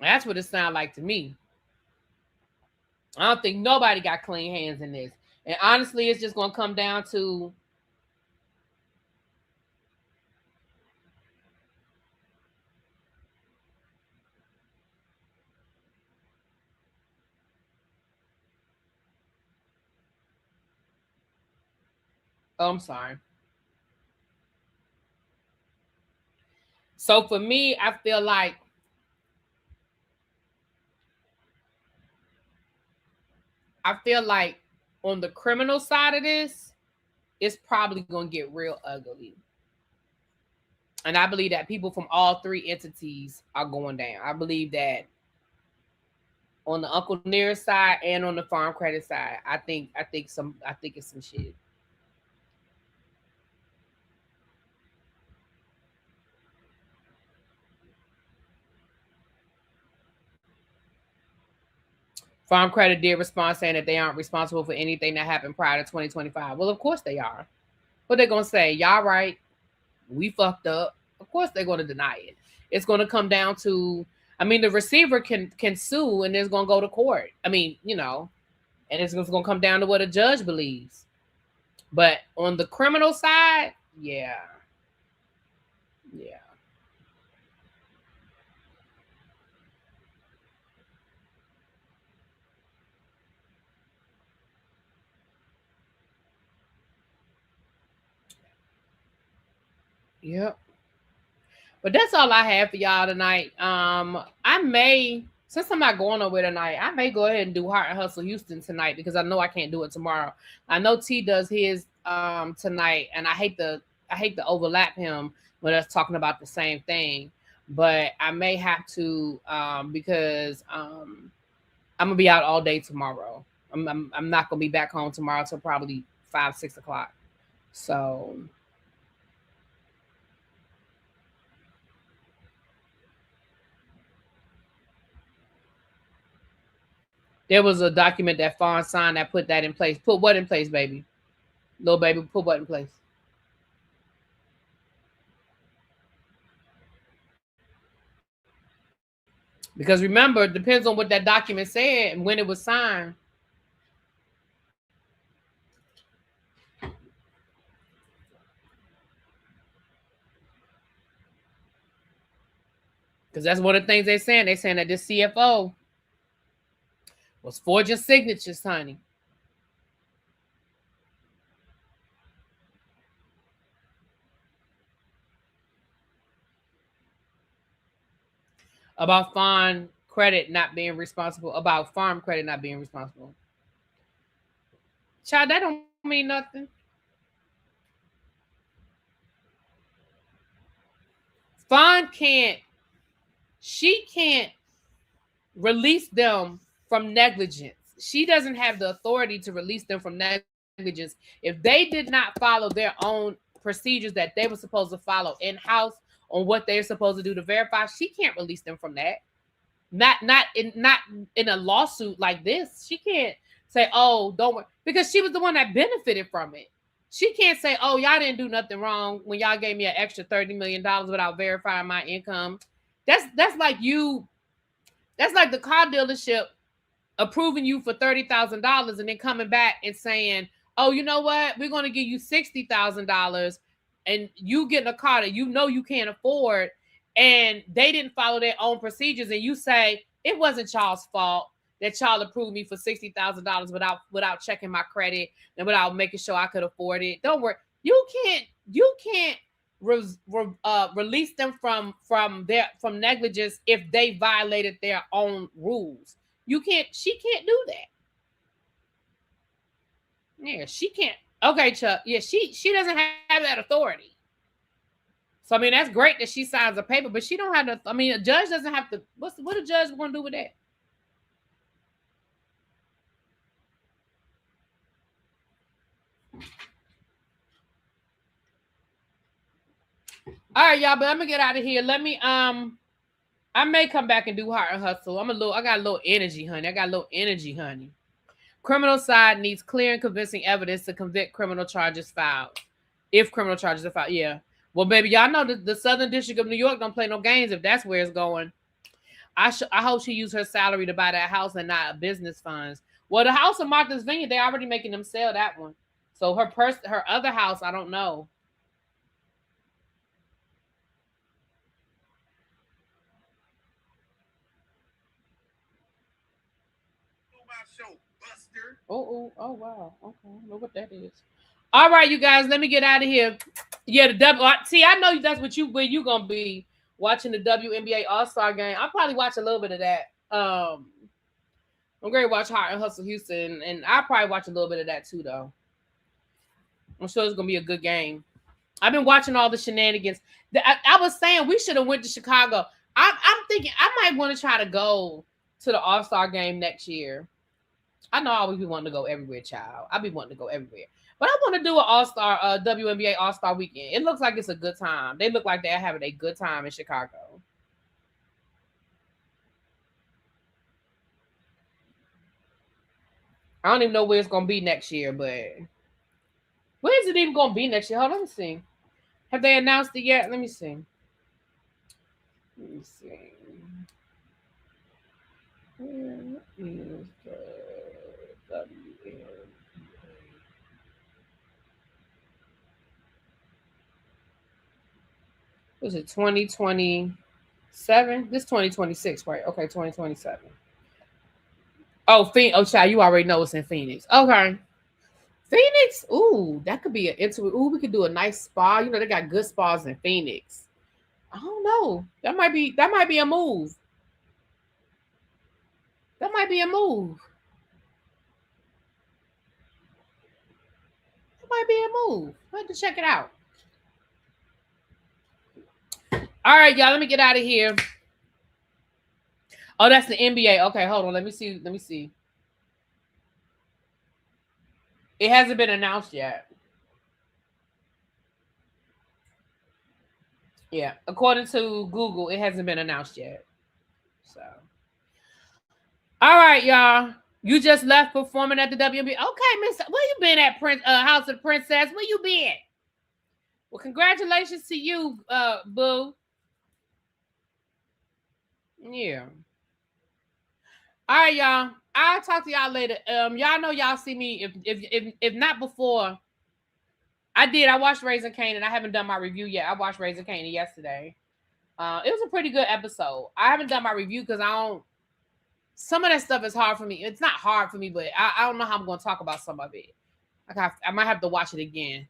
That's what it sounds like to me. I don't think nobody got clean hands in this. And honestly, it's just going to come down to I'm sorry. So for me, I feel like on the criminal side of this, it's probably going to get real ugly. And I believe that people from all three entities are going down. I believe that on the Uncle Nearest side and on the Farm Credit side, I think it's some shit. Farm Credit did respond saying that they aren't responsible for anything that happened prior to 2025. Well, of course they are. What they're going to say, y'all right, we fucked up. Of course they're going to deny it. It's going to come down to, I mean, the receiver can sue and it's going to go to court. I mean, you know, and it's going to come down to what a judge believes. But on the criminal side, yeah. Yeah. Yep. But that's all I have for y'all tonight. I may, since I'm not going nowhere tonight, I may go ahead and do Heart and Hustle Houston tonight because I know I can't do it tomorrow. I know T does his tonight, and I hate to overlap him when us talking about the same thing. But I may have to because I'm gonna be out all day tomorrow. I'm not gonna be back home tomorrow till probably 5-6 o'clock. So there was a document that Fawn signed that put that in place. Put what in place, baby? Little baby, put what in place? Because remember, it depends on what that document said and when it was signed. Because that's one of the things they're saying. They're saying that this CFO was forging signatures, honey. About farm credit not being responsible. About farm credit not being responsible. Child, that don't mean nothing. Fawn can't, she can't release them from negligence. She doesn't have the authority to release them from negligence. If they did not follow their own procedures that they were supposed to follow in-house on what they're supposed to do to verify, she can't release them from that. Not in a lawsuit like this. She can't say, oh, don't worry, because she was the one that benefited from it. She can't say, oh, y'all didn't do nothing wrong when y'all gave me an extra $30 million without verifying my income. That's like you, that's like the car dealership approving you for $30,000 and then coming back and saying, oh, you know what? We're going to give you $60,000 and you getting a car that you know you can't afford, and they didn't follow their own procedures, and you say it wasn't y'all's fault that y'all approved me for $60,000 without checking my credit and without making sure I could afford it. Don't worry. You can't release them from negligence if they violated their own rules. You can't. She can't do that. Yeah, she can't. Okay, Chuck. Yeah, she doesn't have that authority. So I mean, that's great that she signs a paper, but she don't have to. I mean, a judge doesn't have to. What a judge going to do with that? All right, y'all, but I'm gonna get out of here. Let me I may come back and do Heart and Hustle. I got a little energy, honey. Criminal side needs clear and convincing evidence to convict criminal charges filed. If criminal charges are filed, yeah. Well, baby, y'all know the Southern District of New York don't play no games if that's where it's going. I hope she used her salary to buy that house and not business funds. Well, the house in Martha's Vineyard, they're already making them sell that one. So her other house, I don't know. Oh, wow. Okay, I know what that is. All right, you guys, let me get out of here. Yeah, see, I know that's where you gonna be watching the WNBA All-Star game. I'll probably watch a little bit of that. I'm going to watch Heart and Hustle Houston, and I'll probably watch a little bit of that too, though. I'm sure it's gonna be a good game. I've been watching all the shenanigans. I was saying we should have went to Chicago. I'm thinking I might want to try to go to the All-Star game next year. I know I always be wanting to go everywhere, child. I be wanting to go everywhere. But I want to do an All-Star, WNBA All-Star weekend. It looks like it's a good time. They look like they're having a good time in Chicago. I don't even know where it's gonna be next year, but where is it even gonna be next year? Hold on, let me see. Have they announced it yet? Let me see. Let me see. Where is the WNBA? Was it 2027? This 2026, right? Okay, 2027. Oh, child, you already know it's in Phoenix. Okay. Phoenix? Ooh, that could be an interview. Ooh, we could do a nice spa. You know, they got good spas in Phoenix. I don't know. That might be a move. That might be a move. That might be a move. I have to check it out. All right, y'all. Let me get out of here. Oh, that's the NBA. Okay, hold on. Let me see. Let me see. It hasn't been announced yet. Yeah, according to Google, it hasn't been announced yet. So, all right, y'all. You just left performing at the WNBA. Okay, Miss, where you been at, House of the Princess? Where you been? Well, congratulations to you, boo. Yeah. All right, y'all. I'll talk to y'all later. Y'all know y'all see me if not before. I watched Raising Kanan. I haven't done my review yet. I watched Raising Kanan yesterday. It was a pretty good episode. I haven't done my review because I don't. Some of that stuff is hard for me. It's not hard for me, but I don't know how I'm going to talk about some of it. I might have to watch it again.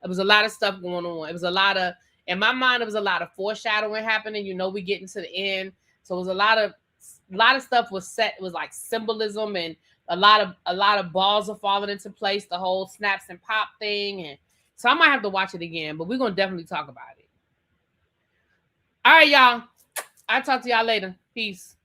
There was a lot of stuff going on. It was a lot of, in my mind, it was a lot of foreshadowing happening. You know, we getting to the end, so it was a lot of stuff was set. It was like symbolism, and a lot of balls are falling into place. The whole snaps and pop thing, and so I might have to watch it again. But we're gonna definitely talk about it. All right, y'all. I'll talk to y'all later. Peace.